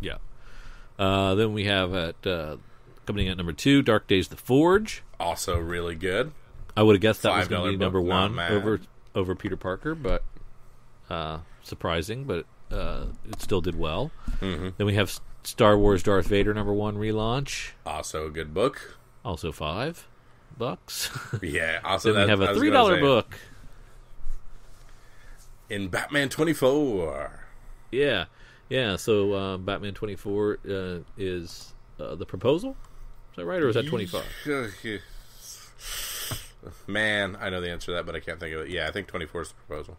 Yeah. Then we have coming in at number 2, Dark Days: The Forge. Also really good. I would have guessed that was going to be number book, 1 over Peter Parker, but surprising, but it still did well. Mm-hmm. Then we have Star Wars Darth Vader #1 relaunch. Also a good book. Also $5. Yeah. Also, then we have a $3 book. In Batman 24. Yeah. So Batman 24 is The Proposal. Is that right, or is that 25? Man, I know the answer to that, but I can't think of it. Yeah, I think 24 is The Proposal.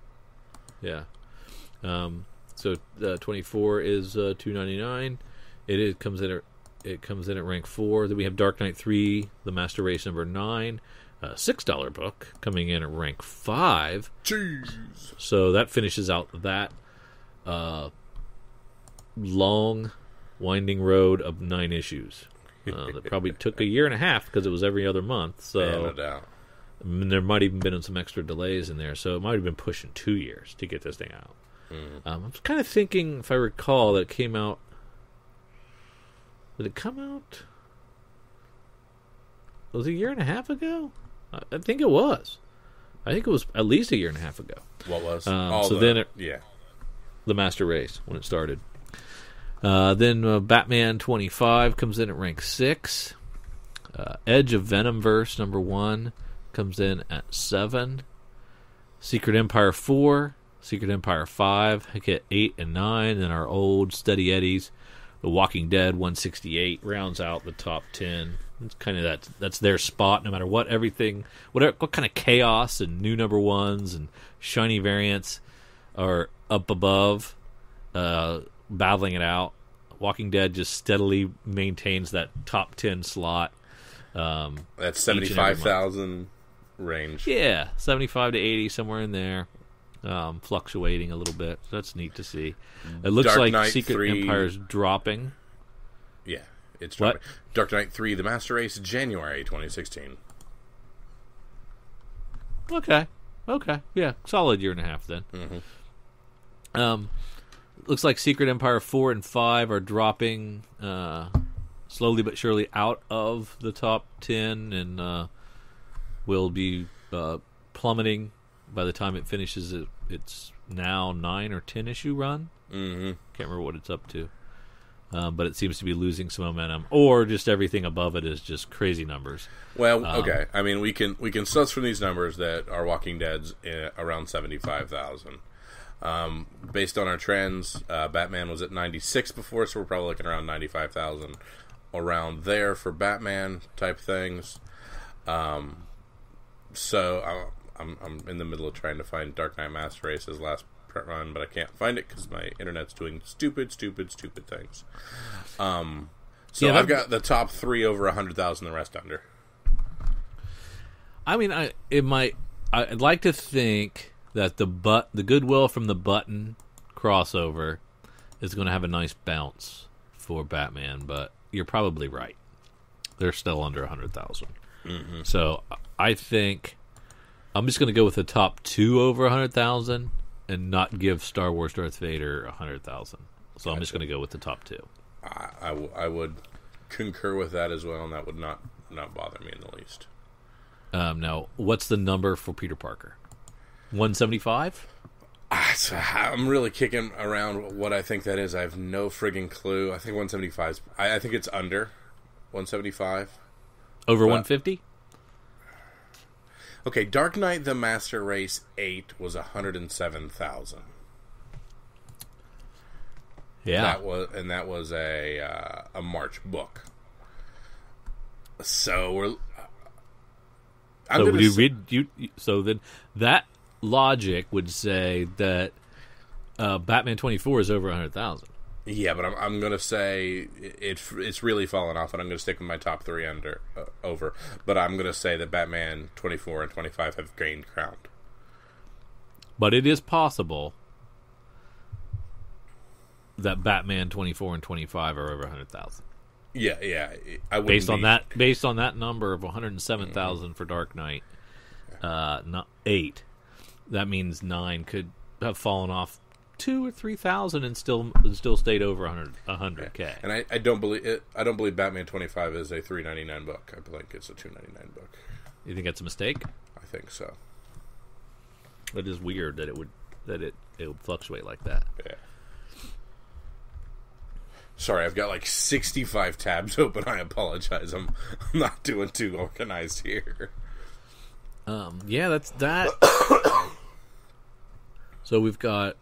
Yeah. So 24 is $2.99. It comes in at rank 4. Then we have Dark Knight 3, The Master Race #9, $6 book coming in at rank 5. Jeez. So that finishes out that long, winding road of 9 issues. That probably took a year and a half because it was every other month. So yeah, no doubt. There might even been some extra delays in there, so it might have been pushing 2 years to get this thing out. I'm kind of thinking, if I recall, that it came out. Did it come out? Was it a year and a half ago? I think it was. I think it was at least a year and a half ago. What was? The Master Race when it started. Then Batman 25 comes in at rank 6. Edge of Venomverse #1 comes in at 7. Secret Empire 4, Secret Empire 5 hit 8 and 9. Then our old steady eddies, The Walking Dead 168 rounds out the top 10. It's kind of that's their spot. No matter what, what kind of chaos and new #1s and shiny variants are up above, battling it out. Walking Dead just steadily maintains that top 10 slot. That's 75,000 range. Yeah, 75 to 80, somewhere in there. Fluctuating a little bit. That's neat to see. It looks Dark like Knight Secret 3, Empire's dropping. Yeah, it's dropping. Dark Knight 3, The Master Race, January 2016. Okay. Yeah, solid year and a half then. Mm-hmm. Looks like Secret Empire 4 and 5 are dropping slowly but surely out of the top 10 and will be plummeting by the time it finishes its now 9 or 10 issue run. Mm-hmm. Can't remember what it's up to. But it seems to be losing some momentum, or just everything above it is just crazy numbers. Well, okay. I mean, we can suss from these numbers that our Walking Dead's around 75,000. Based on our trends, Batman was at 96 before, so we're probably looking around 95,000 around there for Batman type things. So I'm in the middle of trying to find Dark Knight Master Race's last print run, but I can't find it because my internet's doing stupid things. So yeah, I've got the top 3 over 100,000, the rest under. I mean, I'd like to think that the goodwill from the Button crossover is going to have a nice bounce for Batman, but you're probably right. They're still under 100,000. Mm-hmm. So I think I'm just going to go with the top 2 over 100,000 and not give Star Wars Darth Vader 100,000. So I'm just going to go with the top 2. I would concur with that as well, and that would not bother me in the least. Now, what's the number for Peter Parker? 175? I'm really kicking around what I think that is. I have no friggin' clue. I think 175. I think it's under 175. Over 150? Okay, Dark Knight The Master Race 8 was 107,000. Yeah. That was a March book. So so then that logic would say that Batman 24 is over 100,000. Yeah, but I'm going to say it's really fallen off, and I'm going to stick with my top 3 over. But I'm going to say that Batman 24 and 25 have gained ground. But it is possible that Batman 24 and 25 are over 100,000. Yeah. Based on that number of 107,000 for Dark Knight, not 8. That means 9 could have fallen off 2,000 or 3,000 and still stayed over 100K. Yeah. And I don't believe it. I don't believe Batman 25 is a $3.99 book. I think it's a $2.99 book. You think that's a mistake? I think so. It is weird that it would fluctuate like that. Yeah. Sorry, I've got like 65 tabs open. I apologize. I'm not doing too organized here. Yeah, that's that. So we've got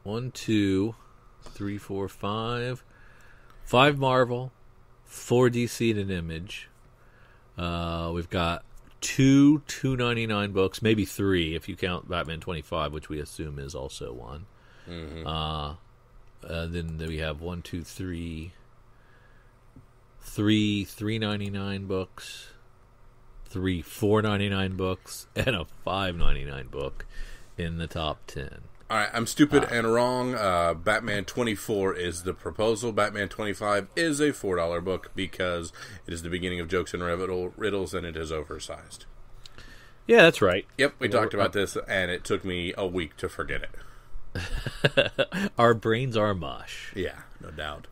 1, 2, 3, 4, 5 Marvel, 4 DC and an Image. We've got 2 $2.99 books, maybe 3 if you count Batman 25, which we assume is also one. Mm-hmm. Then we have 1, 2, 3 $3.99 books, 3 $4.99 books, and a $5.99 book in the top 10. All right, I'm stupid and wrong. Batman 24 is the proposal. Batman 25 is a $4 book because it is the beginning of Jokes and Riddles, and it is oversized. Yeah, that's right. Yep, we talked about this, and it took me a week to forget it. Our brains are mush. Yeah, no doubt.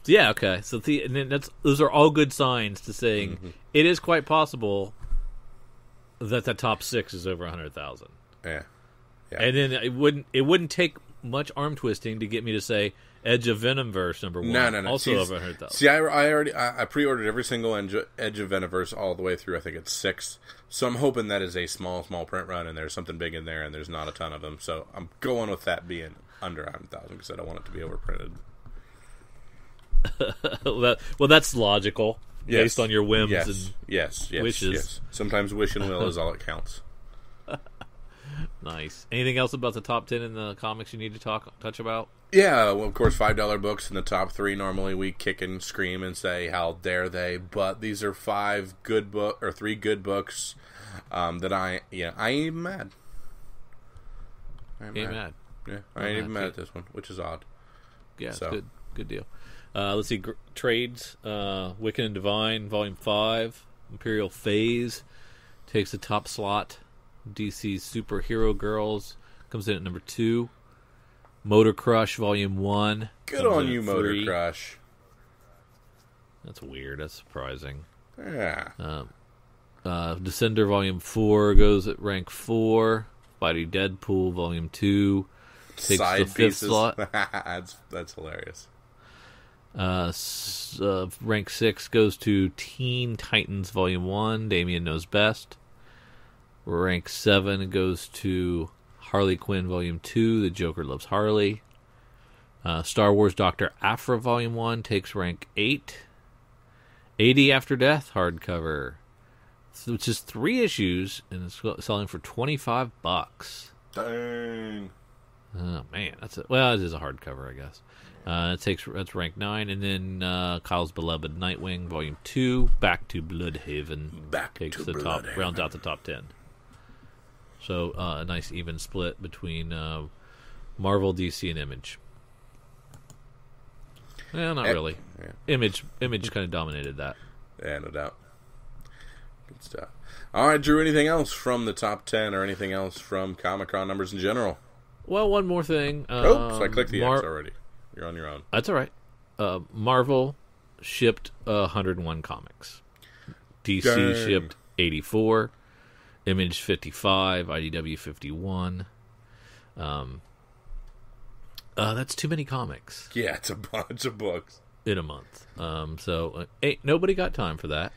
Yeah, okay. So and then those are all good signs to saying it is quite possible that the top 6 is over 100,000. Yeah. And then it wouldn't take much arm twisting to get me to say Edge of Venomverse #1. No. Also over 100,000. See, I pre-ordered every single Edge of Venomverse all the way through. I think it's 6. So I'm hoping that is a small print run, and there's something big in there, and there's not a ton of them. So I'm going with that being under 100,000 because I don't want it to be overprinted. Well, that's logical based on your whims and wishes. Yes. Sometimes wish and will is all it counts. Nice. Anything else about the top 10 in the comics you need to touch about? Yeah, well, of course, $5 books in the top 3. Normally, we kick and scream and say, "How dare they?" But these are 3 good books that I ain't even mad. I ain't mad. Yeah, I ain't even mad at this one, which is odd. Yeah, so. Good deal. Let's see, trades. Wiccan and Divine, Volume 5. Imperial Phase takes the top slot. DC's Superhero Girls comes in at number 2. Motor Crush Volume 1. Good on you, Motor Crush. That's weird. That's surprising. Yeah. Descender Volume 4 goes at rank 4. Spidey Deadpool Volume 2 takes Side the 5th pieces. slot. That's hilarious. Rank 6 goes to Teen Titans Volume 1. Damian Knows Best. Rank 7 goes to Harley Quinn Volume 2. The Joker Loves Harley. Star Wars Dr. Aphra Volume 1 takes rank 8. 80 After Death hardcover, which is 3 issues, and it's selling for $25. Dang. Oh man, it is a hardcover, I guess. That's rank 9, and then Kyle's Beloved Nightwing Volume 2, Back to Bloodhaven, rounds out the top 10. So a nice even split between Marvel, DC, and Image. Well, not really. Yeah. Image kind of dominated that. Yeah, no doubt. Good stuff. All right, Drew, anything else from the top 10 or anything else from Comic-Con numbers in general? Well, one more thing. Oops, I clicked the X already. You're on your own. That's all right. Marvel shipped 101 comics. DC shipped 84. Image 55. IDW 51. That's too many comics. Yeah, it's a bunch of books in a month. So nobody got time for that.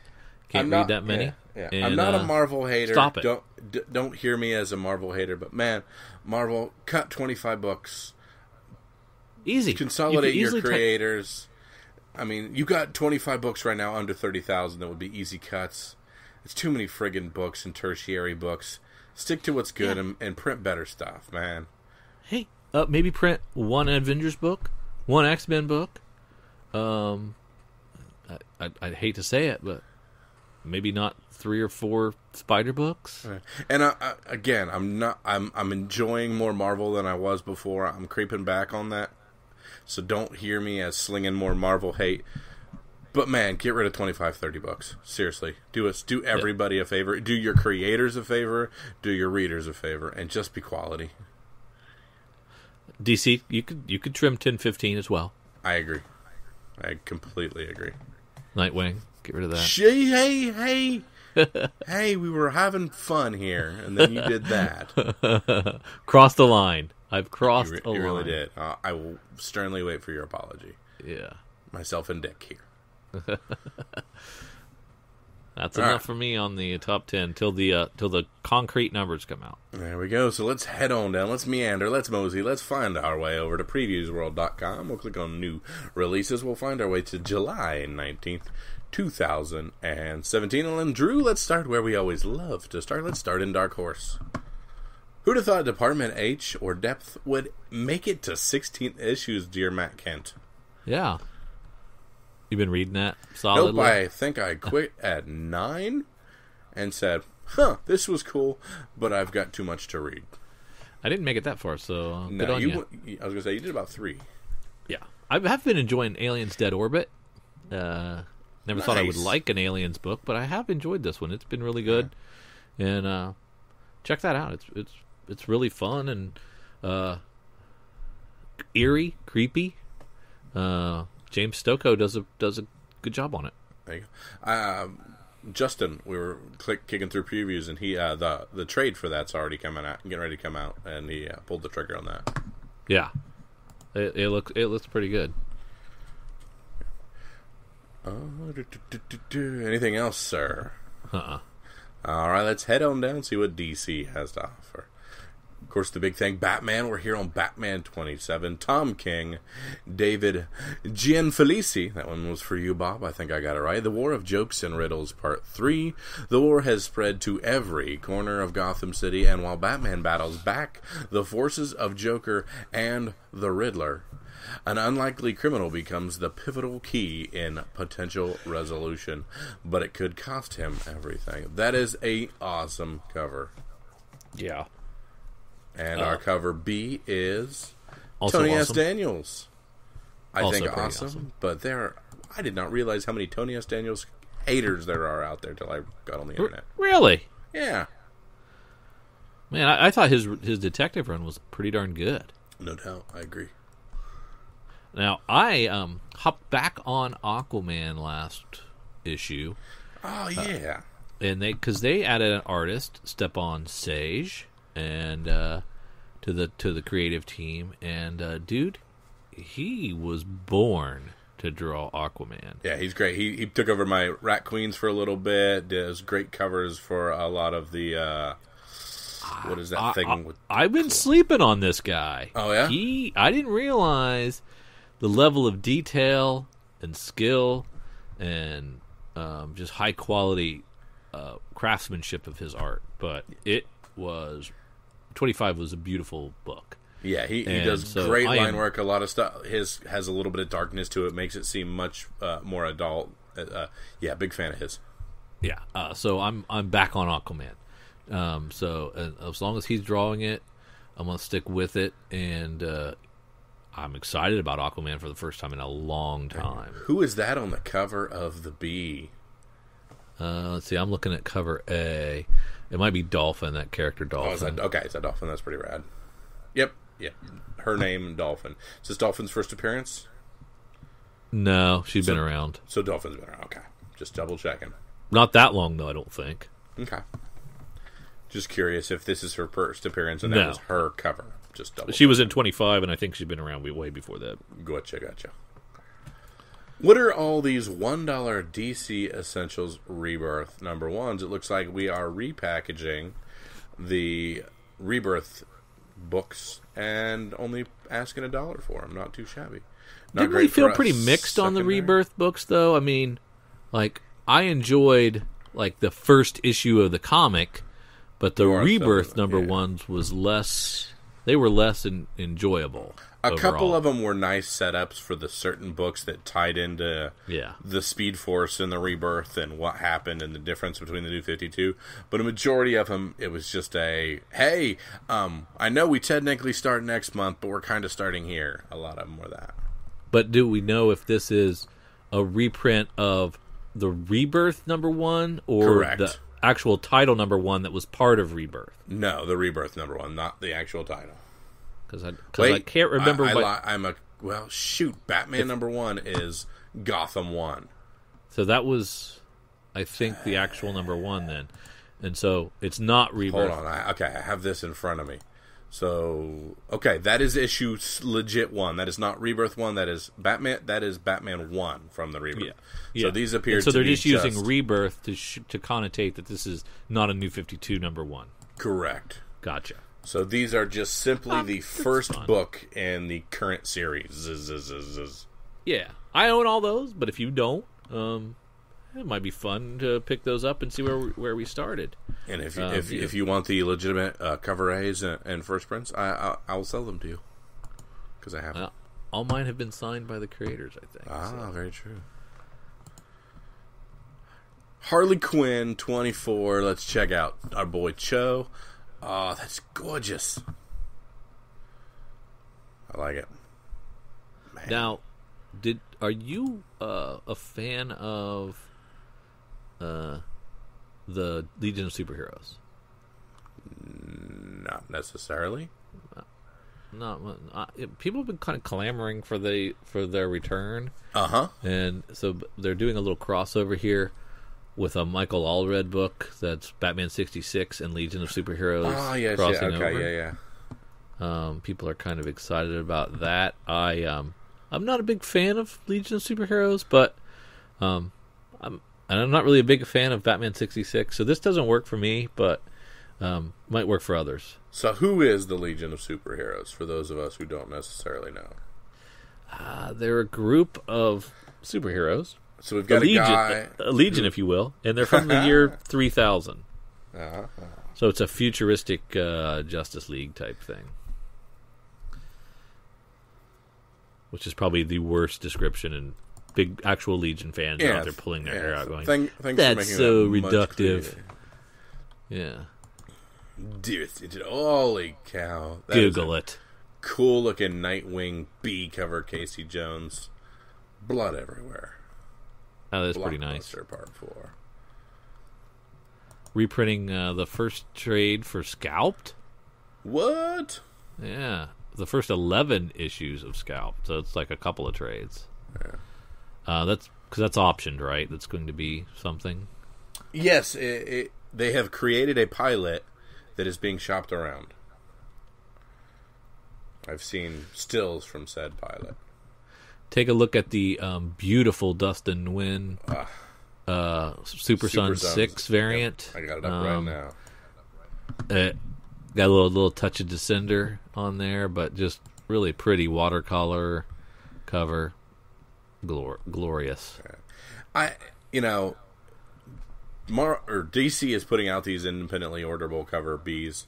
Can't read that many. Yeah. And, I'm not a Marvel hater. Stop it. Don't hear me as a Marvel hater, but man, Marvel, cut 25 books. Easy. Consolidate your creators. I mean, you got 25 books right now under 30,000 that would be easy cuts. It's too many friggin' books and tertiary books. Stick to what's good and print better stuff, man. Hey, maybe print one Avengers book, one X-Men book. I'd hate to say it, but maybe not 3 or 4 Spider books. And again, I'm enjoying more Marvel than I was before. I'm creeping back on that. So don't hear me as slinging more Marvel hate. But man, get rid of 25, 30 books. Seriously. Do everybody a favor. Do your creators a favor. Do your readers a favor. And just be quality. DC, you could trim 10, 15 as well. I agree. I completely agree. Nightwing, get rid of that. Hey. Hey, we were having fun here, and then you did that. Cross the line. I've crossed a line. You really did. I will sternly wait for your apology. Yeah. Myself and Dick here. That's enough for me on the top 10 till the concrete numbers come out. There we go. So let's head on down. Let's meander. Let's mosey. Let's find our way over to previewsworld.com. We'll click on new releases. We'll find our way to July 19th, 2017. And then, Drew, let's start where we always love to start. Let's start in Dark Horse. Who'd have thought Department H or Depth would make it to 16 issues, dear Matt Kent? Yeah. You been reading that solidly? Nope, I think I quit at 9 and said, this was cool, but I've got too much to read. I didn't make it that far, so good on you. you. I was going to say, you did about 3. Yeah. I have been enjoying Aliens Dead Orbit. Never thought I would like an Aliens book, but I have enjoyed this one. It's been really good. Yeah. And check that out. It's really fun and eerie, creepy. James Stokoe does a good job on it. There you go. Justin, we were kicking through previews, and he the trade for that's already coming out, getting ready to come out, and he pulled the trigger on that. Yeah, it looks pretty good. Anything else, sir? Uh-uh. All right, let's head on down and see what DC has to offer. Of course, the big thing, Batman. We're here on Batman 27. Tom King, David Gianfelici. That one was for you, Bob. I think I got it right. The War of Jokes and Riddles, Part 3. The war has spread to every corner of Gotham City, and while Batman battles back the forces of Joker and the Riddler, an unlikely criminal becomes the pivotal key in potential resolution, but it could cost him everything. That is a awesome cover. Yeah. And our cover B is also Tony awesome. S. Daniels. I Also think pretty awesome, but I did not realize how many Tony S. Daniels haters there are out there till I got on the internet. Really? Yeah. Man, I thought his detective run was pretty darn good. No doubt. I agree. Now, I hopped back on Aquaman last issue. Oh, yeah. And because they added an artist, Stepan Sage, and to the creative team, and dude, he was born to draw Aquaman. Yeah, he's great. He took over my Rat Queens for a little bit. Does great covers for a lot of the what is that thing? I've been sleeping on this guy. Oh yeah, I didn't realize the level of detail and skill and just high quality craftsmanship of his art, but it was 25 was a beautiful book. Yeah, he does great line work. A lot of stuff. His has a little bit of darkness to it, makes it seem much more adult. Yeah, big fan of his. Yeah, so I'm back on Aquaman. So as long as he's drawing it, I'm gonna stick with it, and I'm excited about Aquaman for the first time in a long time. Who is that on the cover of the B? Let's see. I'm looking at cover A. It might be Dolphin, that character Dolphin. Oh, is that Dolphin? That's pretty rad. Yep. Her name, Dolphin. Is this Dolphin's first appearance? No, she's been around. So Dolphin's been around. Okay. Just double checking. Not that long, though, I don't think. Okay. Just curious if this is her first appearance and that was her cover. Just double. She was in 25, and I think she's been around way before that. Gotcha. What are all these $1 DC Essentials Rebirth number ones? It looks like we are repackaging the Rebirth books and only asking $1 for them. Not too shabby. Didn't we feel pretty mixed on the Rebirth books, though? I mean, like, I enjoyed like the first issue of the comic, but the Rebirth number ones was less. They were less enjoyable. A couple of them were nice setups for the certain books that tied into the Speed Force and the Rebirth and what happened and the difference between the New 52. But a majority of them, it was just hey, I know we technically start next month, but we're kind of starting here. A lot of them were that. But do we know if this is a reprint of the Rebirth number one or the actual title number one that was part of Rebirth? No, the Rebirth number one, not the actual title. Because I can't remember. Batman number one is Gotham 1. So that was, I think, the actual number one then. And so it's not Rebirth. Hold on. I have this in front of me. So, okay, that is issue legit 1. That is not Rebirth 1. That is Batman. That is Batman 1 from the Rebirth. Yeah. So these appear. So they're just using Rebirth to connotate that this is not a New 52 #1. Correct. Gotcha. So these are just simply the first fun. book in the current series. Yeah, I own all those, but if you don't, it might be fun to pick those up and see where we started. And if you want the legitimate cover A's and first prints, I'll sell them to you because I have them. All mine have been signed by the creators, I think. Ah, very true. Harley Quinn 24. Let's check out our boy Cho. Oh, that's gorgeous. I like it. Man. Now, are you a fan of the Legion of Superheroes? Not necessarily. People have been kind of clamoring for their return. And so they're doing a little crossover here with a Michael Allred book that's Batman 66 and Legion of Superheroes. Oh, yes, crossing yeah, okay, over. yeah. People are kind of excited about that. I'm not a big fan of Legion of Superheroes, but I'm not really a big fan of Batman 66. So this doesn't work for me, but might work for others. So who is the Legion of Superheroes, for those of us who don't necessarily know? They're a group of superheroes. So we've got a legion, if you will, and they're from the year 3000. So it's a futuristic Justice League type thing, which is probably the worst description. And big actual Legion fans are out there pulling their hair out, going, "That's so reductive." Yeah. Holy cow! Google it. Cool looking Nightwing B cover, Casey Jones. Blood everywhere. Oh, that's pretty nice. Part 4. Reprinting the first trade for Scalped. What? Yeah, the first 11 issues of Scalped. So it's like a couple of trades. Yeah. That's because that's optioned, right? That's going to be something. Yes, they have created a pilot that is being shopped around. I've seen stills from said pilot. Take a look at the beautiful Dustin Nguyen Super Sun 6 variant. Yep, I got it up right now. Got a little touch of Descender on there, but just really pretty watercolor cover. Glorious. DC is putting out these independently orderable cover Bs,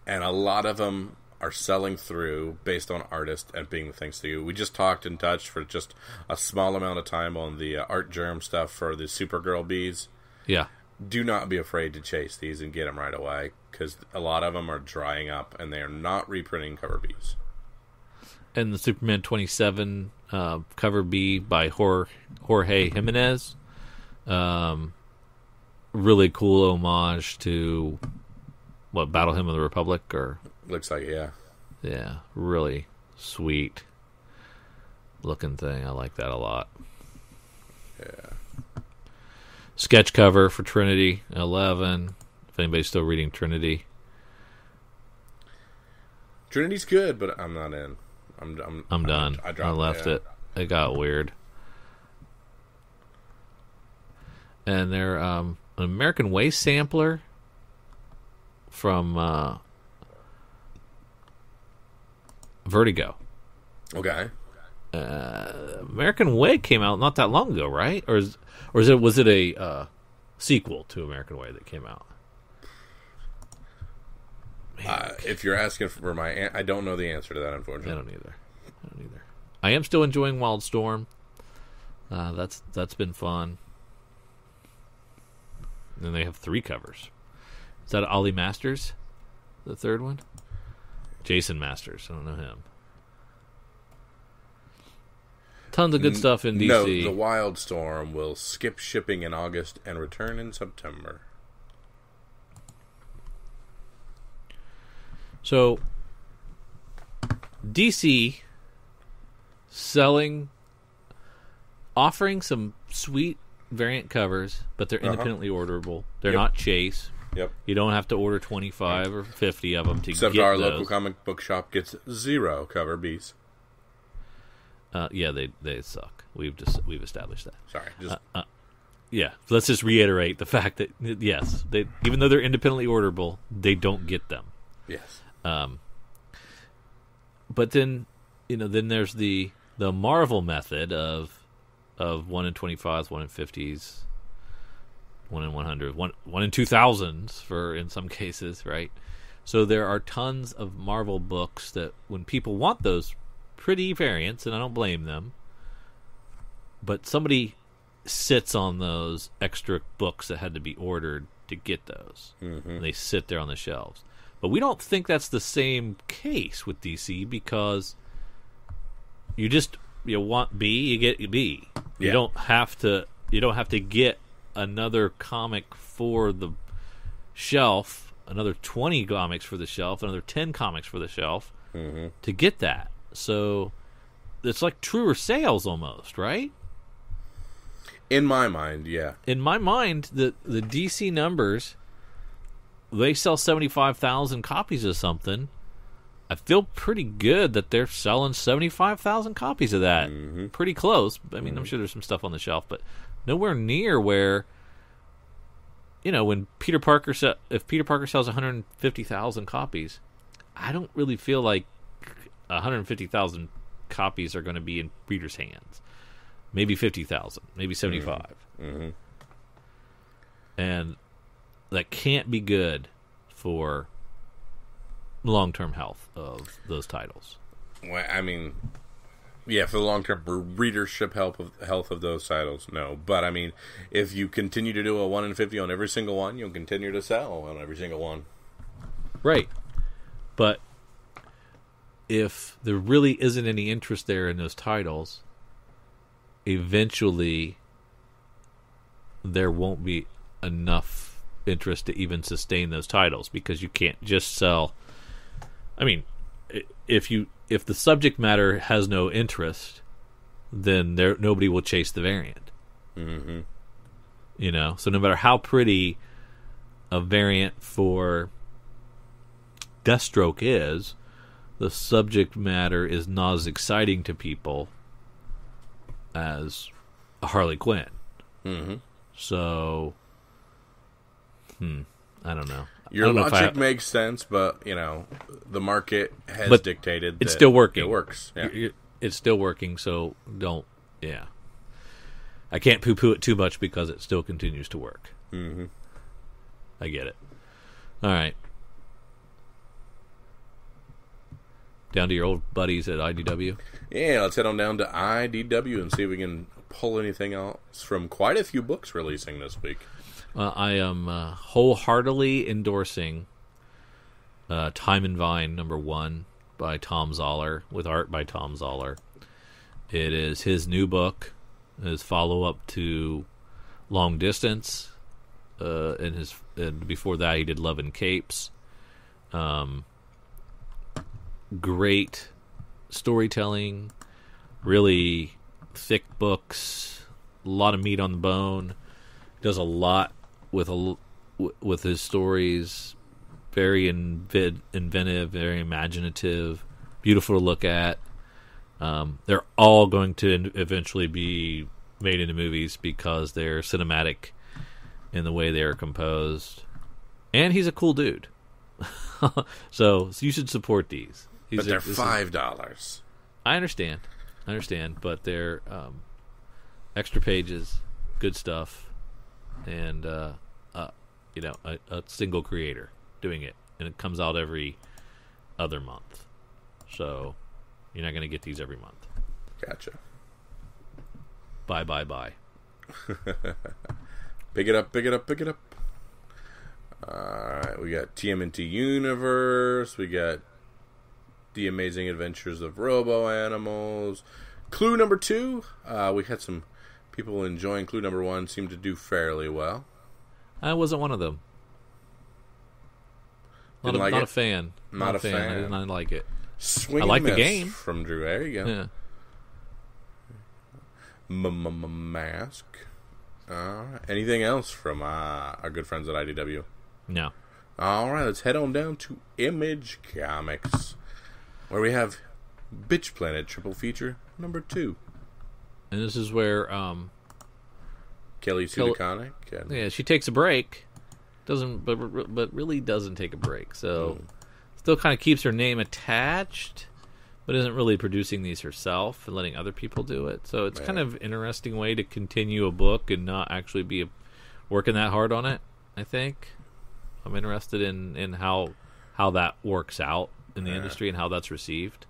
and a lot of them are selling through based on artist and being the things to you. We just talked and touched for just a small amount of time on the Art Germ stuff for the Supergirl Bs. Yeah. Do not be afraid to chase these and get them right away, because a lot of them are drying up and they are not reprinting cover Bs. And the Superman 27 cover B by Jorge Jimenez. Really cool homage to Battle Hymn of the Republic, or looks like it, yeah, really sweet looking thing. I like that a lot. Yeah. Sketch cover for Trinity 11. If anybody's still reading Trinity, Trinity's good, but I'm not in. I'm done. I left it. It got weird. And they're an American Way sampler from Vertigo. Okay. American Way came out not that long ago, right? Or was it a sequel to American Way that came out? If you're asking for I don't know the answer to that, unfortunately. I don't either. I am still enjoying Wildstorm. That's been fun. And then they have 3 covers. Is that Ollie Masters? The third one? Jason Masters. I don't know him. Tons of good stuff in DC. No, the Wildstorm will skip shipping in August and return in September. So, DC offering some sweet variant covers, but they're independently orderable. They're not Chase. Yep. You don't have to order 25 or 50 of them to Except get our those. local comic book shop gets 0 cover Bs. Yeah, they suck. We've established that. Sorry. Just Yeah, let's just reiterate the fact that yes, they, even though they're independently orderable, they don't get them. yes. But then, then there's the Marvel method of 1 in 25s, 1 in 50s, 1 in 100, 1 in 2000s for in some cases, right? So there are tons of Marvel books that when people want those pretty variants, and I don't blame them, but somebody sits on those extra books that had to be ordered to get those. Mm-hmm. And they sit there on the shelves. But we don't think that's the same case with DC because you want B, you get B. You Yeah. don't have to get another comic for the shelf, another 20 comics for the shelf, another 10 comics for the shelf to get that. So it's like truer sales almost, right? In my mind, yeah. In my mind, the DC numbers, they sell 75,000 copies of something. I feel pretty good that they're selling 75,000 copies of that. Mm-hmm. Pretty close. I mean, I'm sure there's some stuff on the shelf, but nowhere near where, when if Peter Parker sells 150,000 copies, I don't really feel like 150,000 copies are going to be in readers' hands. Maybe 50,000, maybe 75. Mm-hmm. And that can't be good for long-term health of those titles. Well, I mean, yeah, for the long-term readership health of those titles, no. But, I mean, if you continue to do a 1 in 50 on every single one, you'll continue to sell on every single one. Right. But if there really isn't any interest there in those titles, eventually there won't be enough interest to even sustain those titles because you can't just sell. I mean, if the subject matter has no interest, then nobody will chase the variant. Mm-hmm. So no matter how pretty a variant for Deathstroke is, the subject matter is not as exciting to people as a Harley Quinn. Mm-hmm. So, I don't know. Your logic makes sense, but, the market has dictated it's that still working. It works. Yeah. It's still working, so I can't poo-poo it too much because it still continues to work. Mm-hmm. I get it. All right. Down to your old buddies at IDW? Yeah, let's head on down to IDW and see if we can pull anything else from quite a few books releasing this week. I am wholeheartedly endorsing Time and Vine #1 by Tom Zoller, with art by Tom Zoller. It is his new book, his follow-up to Long Distance, and before that he did Love and Capes. Great storytelling, really thick books, a lot of meat on the bone. Does a lot with his stories. Very inventive, very imaginative, beautiful to look at. They're all going to eventually be made into movies because they're cinematic in the way they are composed. And he's a cool dude. so you should support these. But they're $5. I understand, but they're extra pages, good stuff, and a single creator doing it, and it comes out every other month. So you're not going to get these every month. Gotcha. Bye. Pick it up. Alright, we got TMNT Universe, we got The Amazing Adventures of Robo-Animals, Clue number 2. We had some people enjoying Clue number 1, seemed to do fairly well. I wasn't one of them. Not a fan. Not a fan. I did not like it. Swing I like and the Miss game. From Drew. There you go. Yeah. Mask. Anything else from our good friends at IDW? No. All right, let's head on down to Image Comics, where we have Bitch Planet Triple Feature number 2. And this is where Kelly Sue DeConnick. Yeah, she takes a break. But really doesn't take a break. So still kind of keeps her name attached, but isn't really producing these herself and letting other people do it. So it's kind of interesting way to continue a book and not actually be working that hard on it, I think. I'm interested in how that works out in the industry and how that's received.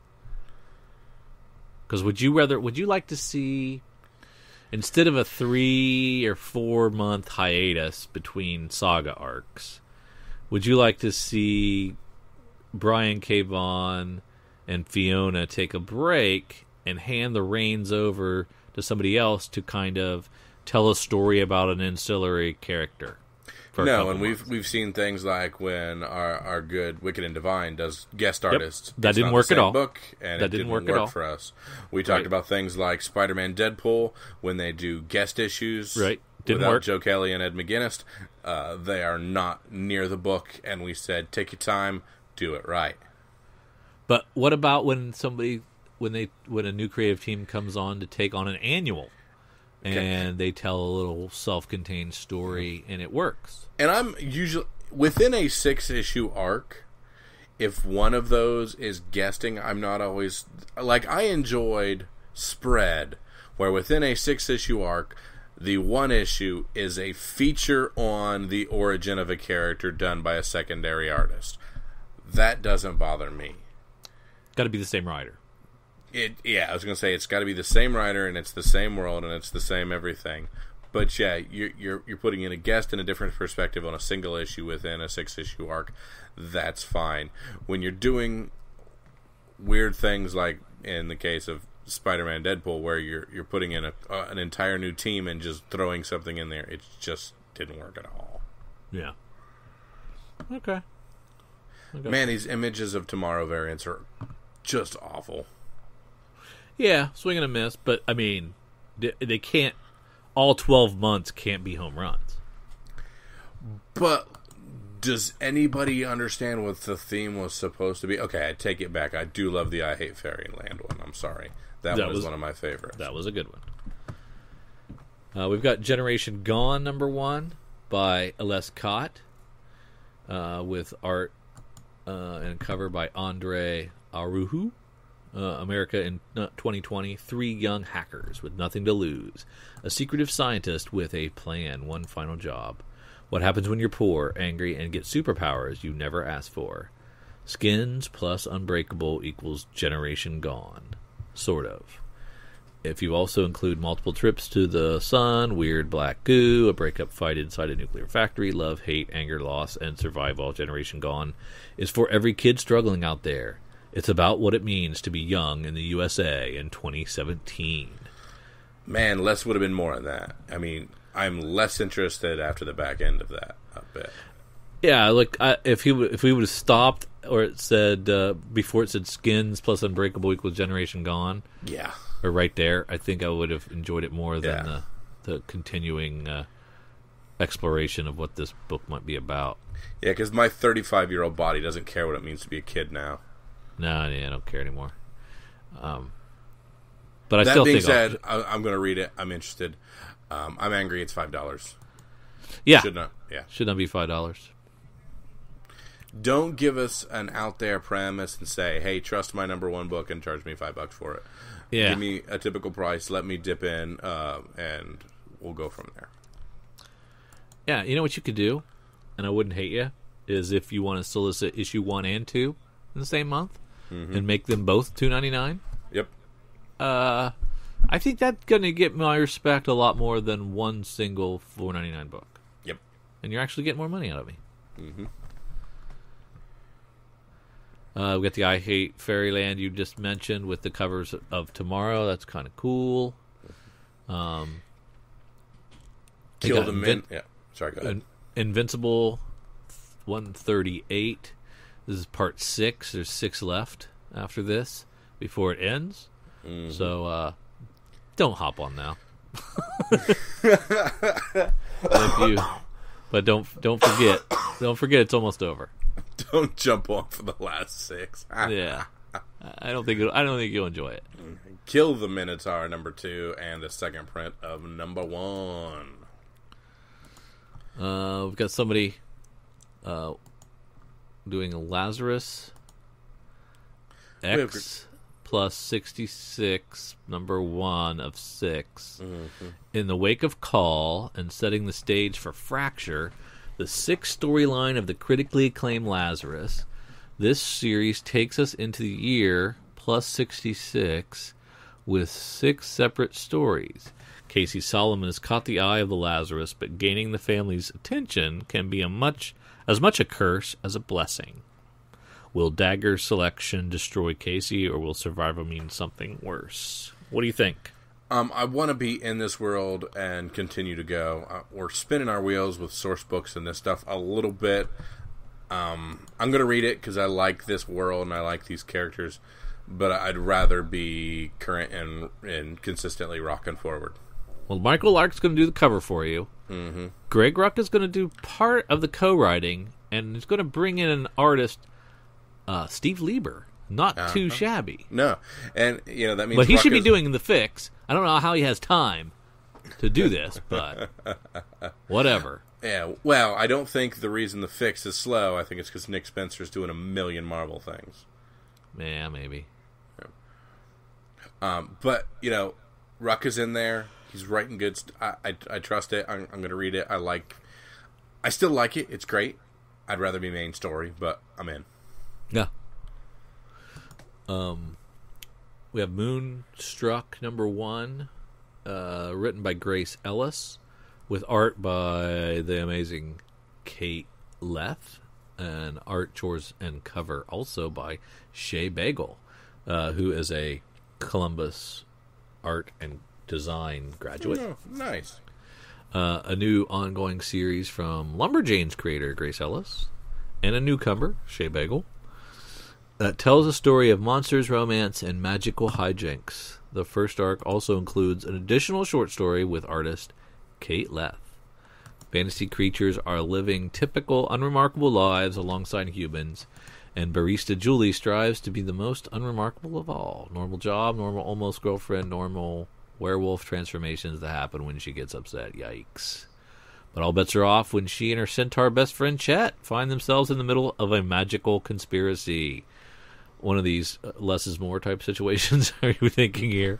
Because would you like to see, instead of a 3 or 4 month hiatus between saga arcs, would you like to see Brian K. Vaughan and Fiona take a break and hand the reins over to somebody else to kind of tell a story about an ancillary character? No, and we've seen things like when our good Wicked and Divine does guest artists. That didn't work at all. Book, and that didn't work at all for us. We talked about things like Spider-Man Deadpool when they do guest issues. Right. Didn't without work. Joe Kelly and Ed McGuinness. They are not near the book, and we said, take your time, do it right. But what about when a new creative team comes on to take on an annual? And they tell a little self-contained story, and it works. And I'm usually within a 6-issue arc. If one of those is guesting, I'm not always like I enjoyed Spread, where within a 6-issue arc, the one issue is a feature on the origin of a character done by a secondary artist. That doesn't bother me. Got to be the same writer. I was going to say it's got to be the same writer and it's the same world and it's the same everything. But yeah, you're putting in a guest in a different perspective on a single issue within a 6-issue arc. That's fine. When you're doing weird things like in the case of Spider-Man Deadpool, where you're putting in an entire new team and just throwing something in there, it just didn't work at all. Yeah. Okay. Man, these Images of Tomorrow variants are just awful. Yeah, swing and a miss, but I mean, they can't. All 12 months can't be home runs. But does anybody understand what the theme was supposed to be? Okay, I take it back. I do love the I Hate Fairyland one. I'm sorry. That was one of my favorites. That was a good one. We've got Generation Gone #1 by Aless Cott, with art and cover by Andre Aruhu. America in 2020, 3 young hackers with nothing to lose. A secretive scientist with a plan, one final job. What happens when you're poor, angry, and get superpowers you never asked for? Skins plus Unbreakable equals Generation Gone. Sort of. If you also include multiple trips to the sun, weird black goo, a breakup fight inside a nuclear factory, love, hate, anger, loss, and survival, Generation Gone is for every kid struggling out there. It's about what it means to be young in the USA in 2017. Man, less would have been more of that. I mean, I'm less interested after the back end of that a bit. Yeah, like if we would have stopped, or it said before it said Skins plus Unbreakable equals Generation Gone. Yeah, or right there, I think I would have enjoyed it more than the continuing exploration of what this book might be about. Yeah, because my 35-year-old body doesn't care what it means to be a kid now. No, yeah, I don't care anymore. But I that still being think said, I'm going to read it. I'm interested. I'm angry. It's $5. Yeah, should not be $5. Don't give us an out there premise and say, "Hey, trust my #1 book and charge me $5 for it." Yeah, give me a typical price. Let me dip in, and we'll go from there. Yeah, you know what you could do, and I wouldn't hate you, is if you want to solicit issue 1 and 2 in the same month. Mm-hmm. And make them both $2.99. Yep. I think that's going to get my respect a lot more than one single $4.99 book. Yep. And you're actually getting more money out of me. Mm-hmm. We got the I Hate Fairyland you just mentioned with the covers of Tomorrow. That's kind of cool. Killed a min. Yeah. Sorry, go ahead. Invincible 138. This is part 6. There's 6 left after this before it ends. Mm-hmm. So don't hop on now. But don't forget Don't forget, it's almost over. Don't jump off for the last 6. Yeah, I don't think you'll enjoy it. Kill the Minotaur #2 and the second print of #1. We've got somebody doing a Lazarus X plus 66, #1 of 6. Mm-hmm. In the wake of Call and setting the stage for Fracture, the 6th storyline of the critically acclaimed Lazarus, this series takes us into the year plus 66 with 6 separate stories. Casey Solomon has caught the eye of the Lazarus, but gaining the family's attention can be as much a curse as a blessing. Will Dagger's selection destroy Casey, or will survival mean something worse? What do you think? I want to be in this world and continue to go. We're spinning our wheels with source books and this stuff a little bit. I'm going to read it because I like this world and I like these characters, but I'd rather be current and consistently rocking forward. Well, Michael Lark's going to do the cover for you. Mm-hmm. Greg Ruck is going to do part of the co-writing, and he's going to bring in an artist, Steve Lieber. Not too shabby. No, and that means. But he should be doing the fix. I don't know how he has time to do this, but whatever. Yeah, well, I don't think the reason the fix is slow. I think it's because Nick Spencer's doing a million Marvel things. Yeah, maybe. Yeah. But Ruck is in there. He's writing good. I trust it. I'm going to read it. I still like it. It's great. I'd rather be main story, but I'm in. Yeah. We have Moonstruck #1, written by Grace Ellis, with art by the amazing Kate Leff, and art, chores, and cover also by Shea Bagel, who is a Columbus art and design graduate. Oh, nice. A new ongoing series from Lumberjanes creator Grace Ellis, and a newcomer, Shea Bagel, that tells a story of monsters, romance, and magical hijinks. The first arc also includes an additional short story with artist Kate Leff. Fantasy creatures are living typical, unremarkable lives alongside humans, and barista Julie strives to be the most unremarkable of all. Normal job, normal almost girlfriend, normal werewolf transformations that happen when she gets upset. Yikes. But all bets are off when she and her centaur best friend Chet find themselves in the middle of a magical conspiracy. One of these less is more type situations. Are you thinking here?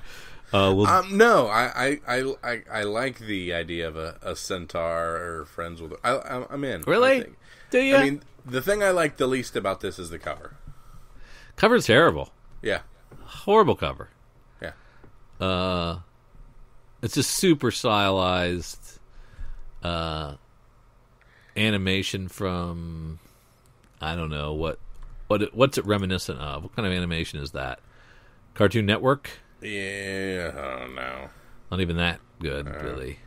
No, I like the idea of a centaur or friends with. I'm in. Really? Do you? I mean, the thing I like the least about this is the cover. Cover's terrible. Yeah. Horrible cover. Yeah. It's a super stylized animation from, I don't know what's it reminiscent of. What kind of animation is that? Cartoon Network? Yeah, I don't know. Not even that good, really.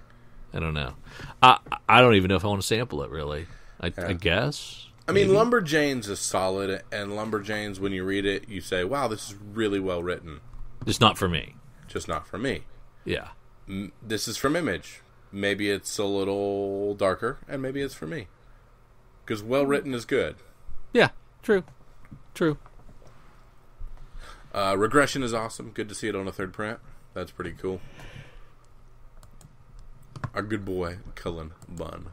I don't know. I don't even know if I want to sample it, really. I guess. I mean, Lumberjanes is solid, and Lumberjanes, when you read it, you say, wow, this is really well written. Just not for me. Just not for me. Yeah. This is from Image. Maybe it's a little darker, and maybe it's for me. Because well written is good. Yeah, true. Regression is awesome. Good to see it on a third print. That's pretty cool. Our good boy, Cullen Bunn.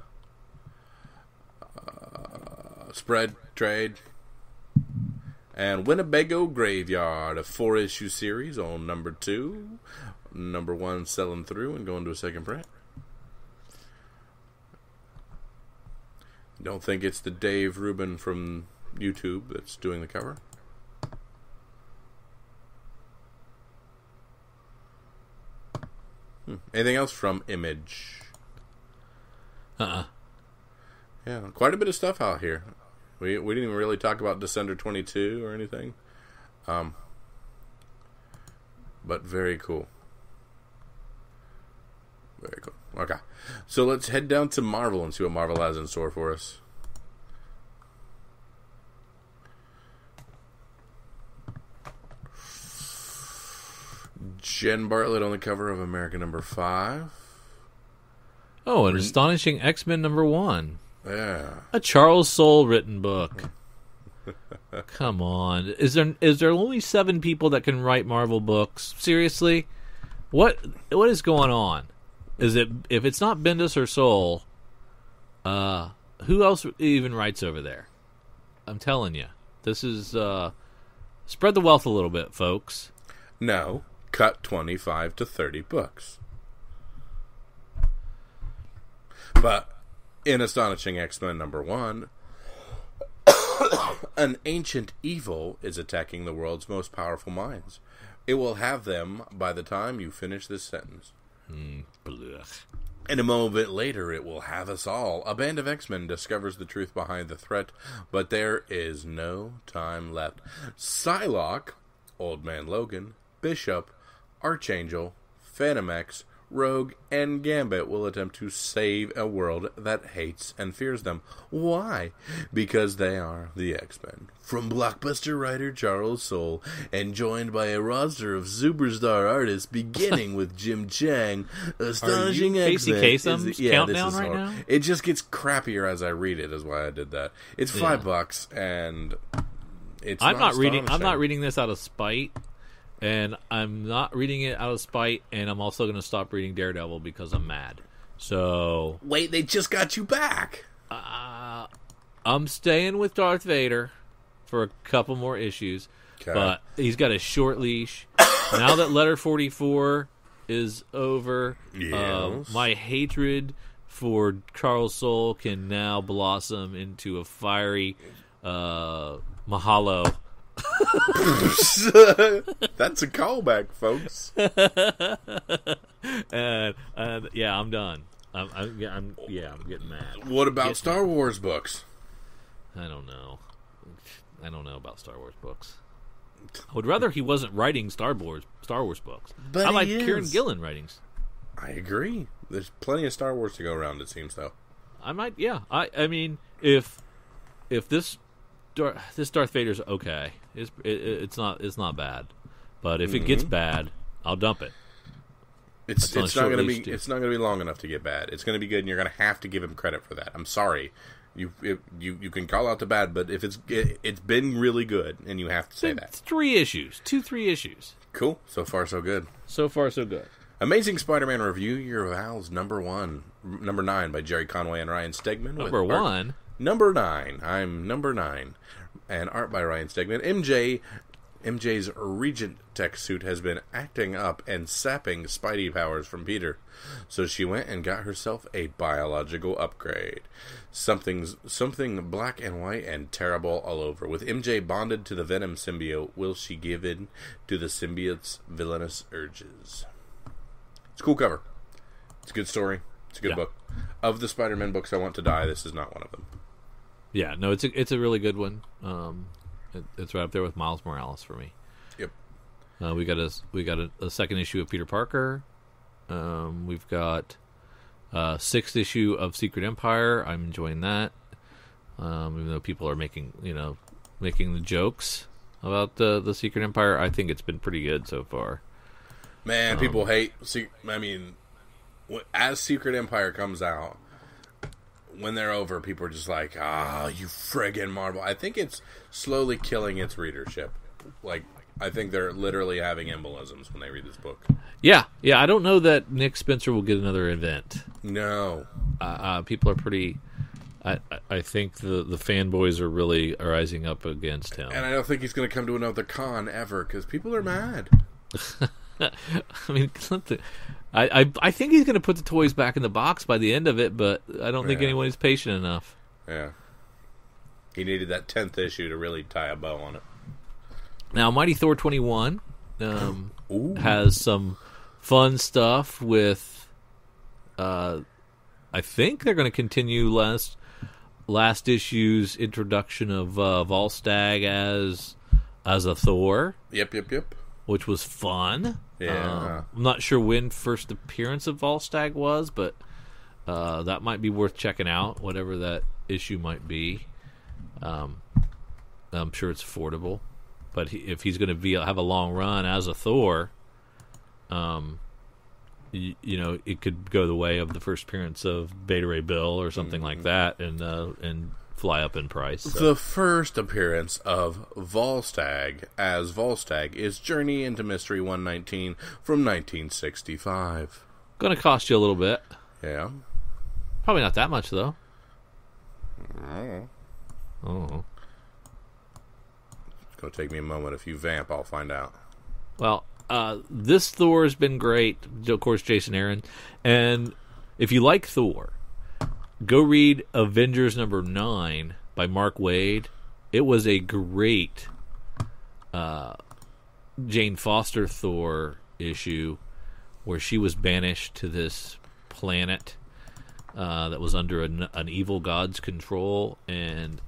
Spread, Trade, and Winnebago Graveyard, a 4-issue series on #2. #1 selling through and going to a second print. Don't think it's the Dave Rubin from YouTube that's doing the cover. Anything else from Image? Yeah, quite a bit of stuff out here. We didn't even really talk about Descender 22 or anything. But very cool. Very cool. Okay. So let's head down to Marvel and see what Marvel has in store for us. Jen Bartlett on the cover of America #5. Oh, an astonishing X-Men #1. Yeah. A Charles Soule written book. Come on. Is there only 7 people that can write Marvel books? Seriously? What is going on? Is it, if it's not Bendis or Soule, who else even writes over there? I'm telling you. This is spread the wealth a little bit, folks. No, cut 25 to 30 books. But in Astonishing X-Men #1, an ancient evil is attacking the world's most powerful minds. It will have them by the time you finish this sentence. And a moment later, it will have us all. A band of X-Men discovers the truth behind the threat, but there is no time left. Psylocke, Old Man Logan, Bishop, Archangel, Phantom X, Rogue, and Gambit will attempt to save a world that hates and fears them. Why? Because they are the X-Men. From blockbuster writer Charles Soule, and joined by a roster of superstar artists, beginning with Jim Chang, Astonishing X-Men. Casey Kasem's countdown right now? It just gets crappier as I read it, is why I did that. It's $5, and it's I'm not reading this out of spite. And I'm not reading it out of spite, and I'm also going to stop reading Daredevil because I'm mad. So wait, they just got you back. I'm staying with Darth Vader for a couple more issues, but he's got a short leash. Now that Letter 44 is over, my hatred for Charles Soule can now blossom into a fiery Mahalo. That's a callback, folks. and yeah, I'm done. I'm getting mad. What about Star Wars books? I don't know about Star Wars books. I would rather he wasn't writing Star Wars books. But I like Kieran Gillen writings. I agree. There's plenty of Star Wars to go around, it seems, though. I might, yeah. I mean, if this Darth Vader's okay, it's not bad. But if it gets bad, I'll dump it. It's not going to be long enough to get bad. It's going to be good, and you're going to have to give him credit for that. I'm sorry. You can call out the bad, but if it's been really good, and you have to say that. 3 issues. Cool. So far, so good. Amazing Spider-Man Review, Your Val's number 9 by Jerry Conway and Ryan Stegman. Number 1? Number 9. I'm number 9. And art by Ryan Stegman. MJ's Regent Tech suit has been acting up and sapping Spidey powers from Peter. So she went and got herself a biological upgrade. Something black and white and terrible all over. With MJ bonded to the Venom symbiote, will she give in to the symbiote's villainous urges? It's a cool cover. It's a good story. It's a good book. Of the Spider-Man books I want to die, this is not one of them. Yeah, no, it's a really good one. It's right up there with Miles Morales for me. Yep. We got a second issue of Peter Parker. We've got 6th issue of Secret Empire. I'm enjoying that. Even though people are making the jokes about the Secret Empire, I think it's been pretty good so far. Man, people hate. As Secret Empire comes out, when they're over, people are just like, you friggin' Marvel. I think it's slowly killing its readership. Like, I think they're literally having embolisms when they read this book. Yeah. I don't know that Nick Spencer will get another event. No. People are pretty... I think the fanboys are really rising up against him. And I don't think he's going to come to another con ever, because people are mad. I mean, I think he's going to put the toys back in the box by the end of it, but I don't think anybody's patient enough. Yeah. He needed that 10th issue to really tie a bow on it. Now, Mighty Thor 21 has some fun stuff with... I think they're going to continue last issue's introduction of Volstagg as a Thor. Yep. Which was fun. Yeah. I'm not sure when first appearance of Volstagg was, but that might be worth checking out, whatever that issue might be. I'm sure it's affordable. But if he's going to have a long run as a Thor, it could go the way of the first appearance of Beta Ray Bill or something like that, and fly up in price. So. The first appearance of Volstagg as Volstagg is Journey into Mystery 119 from 1965. Going to cost you a little bit. Yeah. Probably not that much, though. Oh. It's going to take me a moment. If you vamp, I'll find out. Well, this Thor has been great. Of course, Jason Aaron. And if you like Thor, go read Avengers number 9 by Mark Waid. It was a great Jane Foster Thor issue where she was banished to this planet that was under an evil god's control, and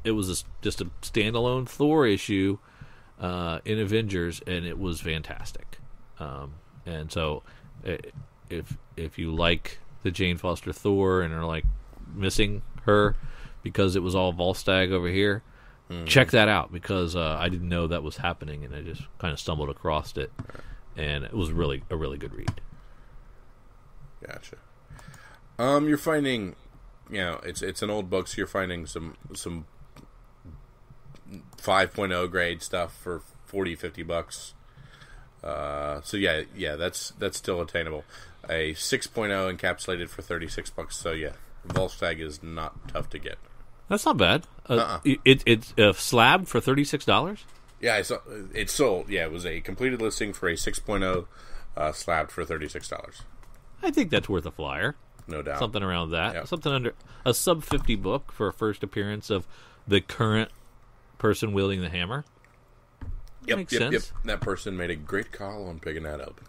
it was just a standalone Thor issue in Avengers, and it was fantastic. And so, if you like the Jane Foster Thor and are like missing her because it was all Volstagg over here, check that out, because I didn't know that was happening, and I just kind of stumbled across it, and it was a really good read. Gotcha. You're finding, it's an old book, so you're finding some 5.0 grade stuff for $40-$50. So yeah, that's still attainable. A 6.0 encapsulated for $36. So yeah, Volstagg is not tough to get. That's not bad. It's a slab for $36. Yeah, it sold. Yeah, it was a completed listing for a 6.0 slabbed for $36. I think that's worth a flyer. No doubt. Something around that. Yep. Something under a sub 50 book for a first appearance of the current person wielding the hammer. Yep, Makes sense. That person made a great call on picking that up.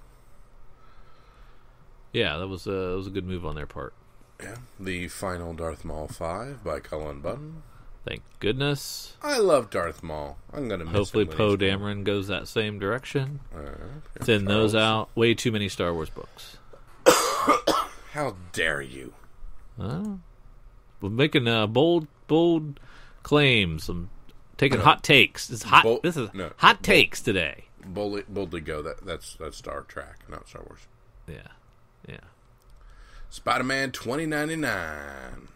Yeah, that was a good move on their part. Yeah, the final Darth Maul 5 by Cullen Button. Thank goodness. I love Darth Maul. I'm gonna miss Hopefully him when Poe he's gone. Dameron goes that same direction. Charles. Thin those out. Way too many Star Wars books. How dare you? We're making bold claims. I'm taking hot takes. This is hot takes today. Boldly go. That's Star Trek, not Star Wars. Yeah. Spider-Man 2099.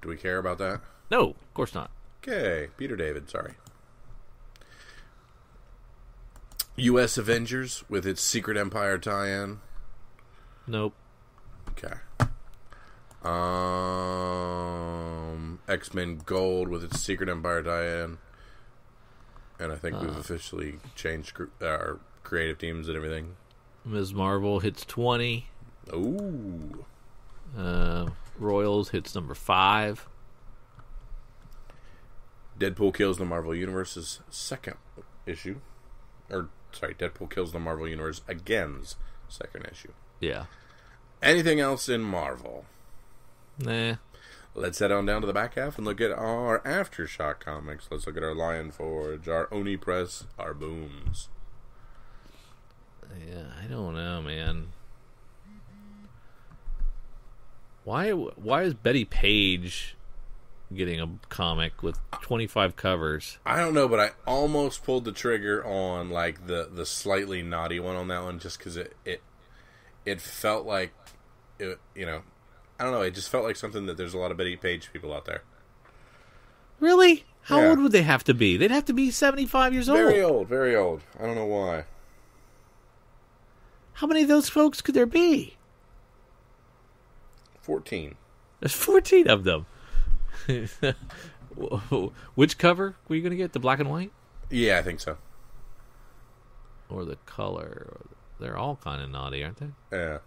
Do we care about that? No, of course not. Okay, Peter David, sorry. U.S. Avengers with its Secret Empire tie-in. Nope. Okay. X-Men Gold with its Secret Empire tie-in. And I think we've officially changed our creative teams and everything. Ms. Marvel hits 20. Ooh. Royals hits number 5. Deadpool Kills the Marvel Universe's second issue. Deadpool Kills the Marvel Universe Again's second issue. Yeah. Anything else in Marvel? Nah. Let's head on down to the back half and look at our Aftershock comics. Let's look at our Lion Forge, our Oni Press, our Booms. Yeah, I don't know, man. Why is Betty Page getting a comic with 25 covers? I don't know, but I almost pulled the trigger on like the slightly naughty one on that one, just because it felt like it, I don't know. It just felt like something that there's a lot of Betty Page people out there. Really? How old would they have to be? They'd have to be 75 years old. Very old, very old. I don't know why. How many of those folks could there be? 14. There's 14 of them. Which cover were you going to get? The black and white? Yeah, I think so. Or the color? They're all kind of naughty, aren't they? Yeah.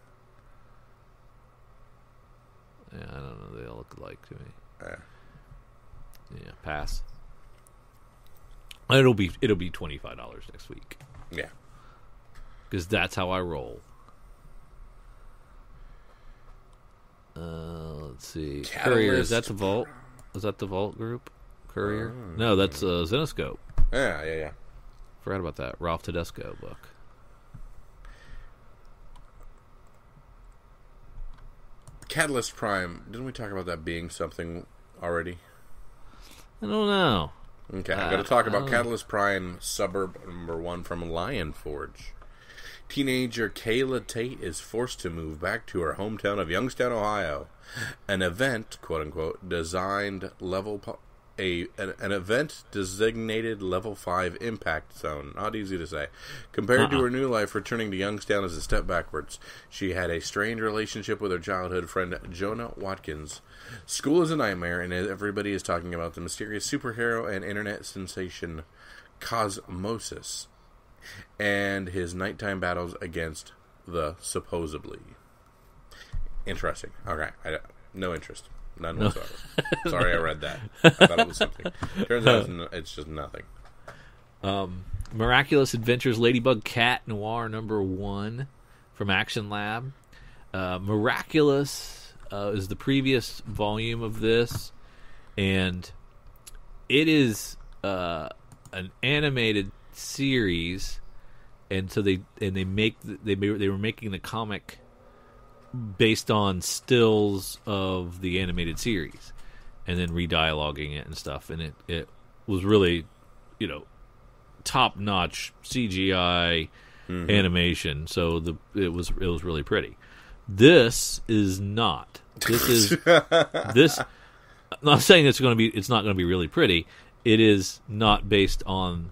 Yeah, I don't know. They all look alike to me. Yeah. Yeah, pass. It'll be $25 next week. Yeah. Because that's how I roll. Let's see. Catalyst. Courier, is that the Vault? Is that the Vault group? Courier? No, that's Zenoscope. Yeah. Forgot about that. Ralph Tedesco book. Catalyst Prime. Didn't we talk about that being something already? I don't know. Okay, I'm going to talk about Catalyst Prime Suburb number 1 from Lion Forge. Teenager Kayla Tate is forced to move back to her hometown of Youngstown, Ohio. An event, quote unquote, an event designated level 5 impact zone. Not easy to say. Compared to her new life, returning to Youngstown is a step backwards. She had a strained relationship with her childhood friend Jonah Watkins. School is a nightmare, and everybody is talking about the mysterious superhero and internet sensation Cosmosis and his nighttime battles against the supposedly. Interesting. Okay, no interest. None whatsoever. Sorry I read that. I thought it was something. Turns out it's just nothing. Miraculous Adventures Ladybug Cat Noir #1 from Action Lab. Miraculous is the previous volume of this, and it is an animated series, and so they were making the comic based on stills of the animated series, and then re-dialoguing it and stuff, and it was really, top-notch CGI animation. So it was really pretty. This is not. This is this. I'm not saying it's not going to be really pretty. It is not based on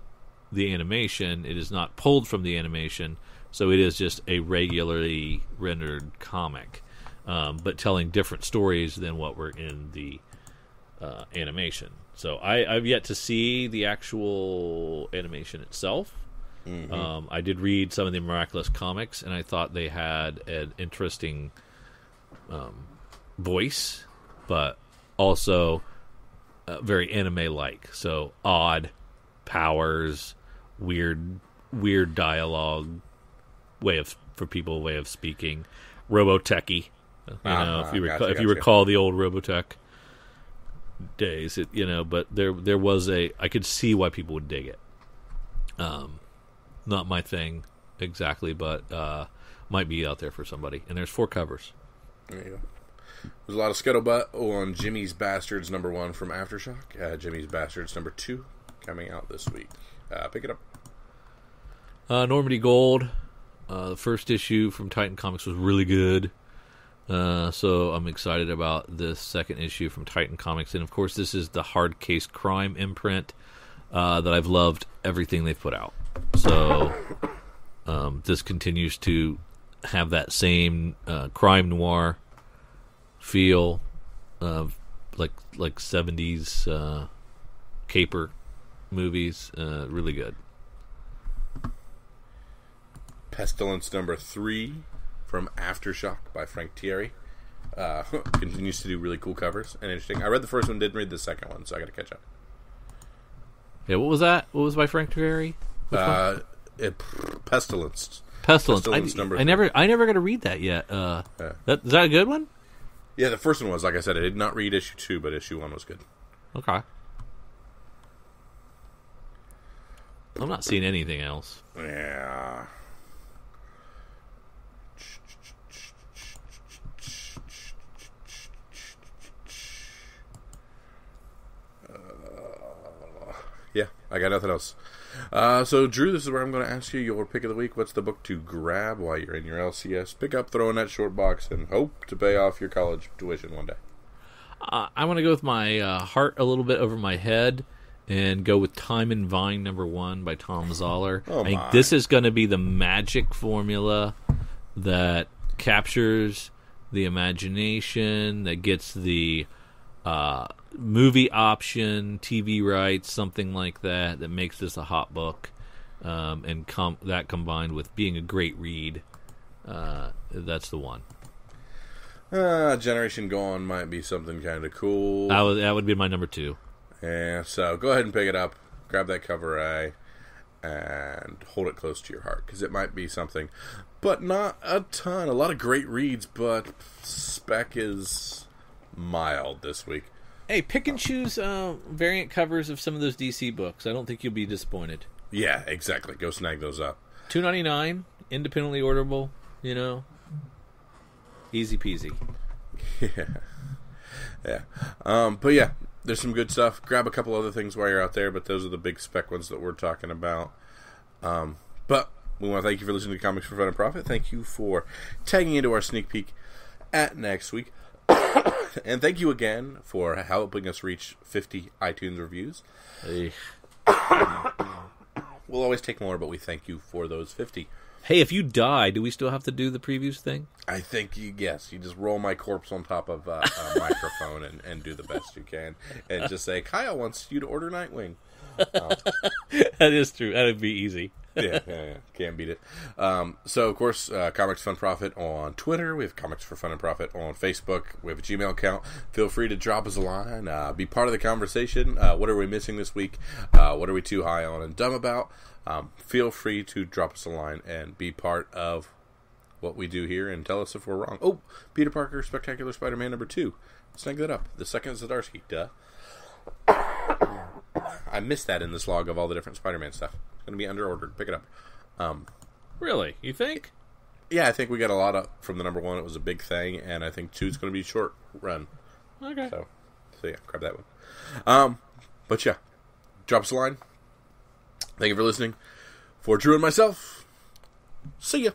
the animation. It is not pulled from the animation. So it is just a regularly rendered comic, but telling different stories than what were in the animation. So I've yet to see the actual animation itself. I did read some of the Miraculous comics, and I thought they had an interesting voice, but also very anime-like. So odd powers, weird dialogue, way of speaking, Robotech-y. If you recall the old Robotech days, but there was I could see why people would dig it. Not my thing exactly, but might be out there for somebody. And there's 4 covers. There you go. There's a lot of scuttlebutt on Jimmy's Bastards #1 from Aftershock. Jimmy's Bastards #2 coming out this week. Pick it up. Normandy Gold. The first issue from Titan Comics was really good. So I'm excited about this second issue from Titan Comics. And, of course, this is the Hard Case Crime imprint that I've loved everything they've put out. So this continues to have that same crime noir feel of like 70s caper movies. Really good. Pestilence #3 from Aftershock by Frank Thierry. Continues to do really cool covers and interesting. I read the first one, didn't read the second one, so I got to catch up. Yeah, what was that? What was by Frank Thierry? Pestilence. Pestilence. I never got to read that yet. Is that a good one? Yeah, the first one was, like I said, I did not read issue 2, but issue 1 was good. Okay. I'm not seeing anything else. Yeah. Yeah, I got nothing else. So, Drew, this is where I'm going to ask you your pick of the week. What's the book to grab while you're in your LCS? Pick up, throw in that short box, and hope to pay off your college tuition one day. I want to go with my heart a little bit over my head and go with Time and Vine #1 by Tom Zoller. I think this is going to be the magic formula that captures the imagination, that gets the movie option, TV rights, something like that makes this a hot book, and that combined with being a great read, that's the one. Generation Gone might be something kind of cool. That would be my #2. Yeah, so go ahead and pick it up, grab that cover A, and hold it close to your heart, because it might be something, but not a ton. A lot of great reads, but spec is mild this week. Hey, pick and choose variant covers of some of those DC books. I don't think you'll be disappointed. Yeah, exactly. Go snag those up. $2.99, independently orderable. Easy peasy. Yeah. But yeah, there's some good stuff. Grab a couple other things while you're out there, but those are the big spec ones that we're talking about. But we want to thank you for listening to Comics for Fun and Profit. Thank you for tagging into our sneak peek at next week. And thank you again for helping us reach 50 iTunes reviews. Hey. We'll always take more, but we thank you for those 50. Hey, if you die, do we still have to do the previews thing? I think yes. You just roll my corpse on top of a microphone and do the best you can. And just say, Kyle wants you to order Nightwing. That is true. That would be easy. Yeah. Can't beat it. So, of course, Comics Fun Profit on Twitter. We have Comics for Fun and Profit on Facebook. We have a Gmail account. Feel free to drop us a line. Be part of the conversation. What are we missing this week? What are we too high on and dumb about? Feel free to drop us a line and be part of what we do here and tell us if we're wrong. Oh, Peter Parker, Spectacular Spider-Man #2. Snag that up. The second Zdarsky. Duh. I missed that in this log of all the different Spider-Man stuff. It's going to be under-ordered. Pick it up. Really? You think? Yeah, I think we got a lot up from the #1. It was a big thing, and I think 2 is going to be a short run. Okay. So yeah, grab that one. But yeah, drop us a line. Thank you for listening. For Drew and myself, see ya.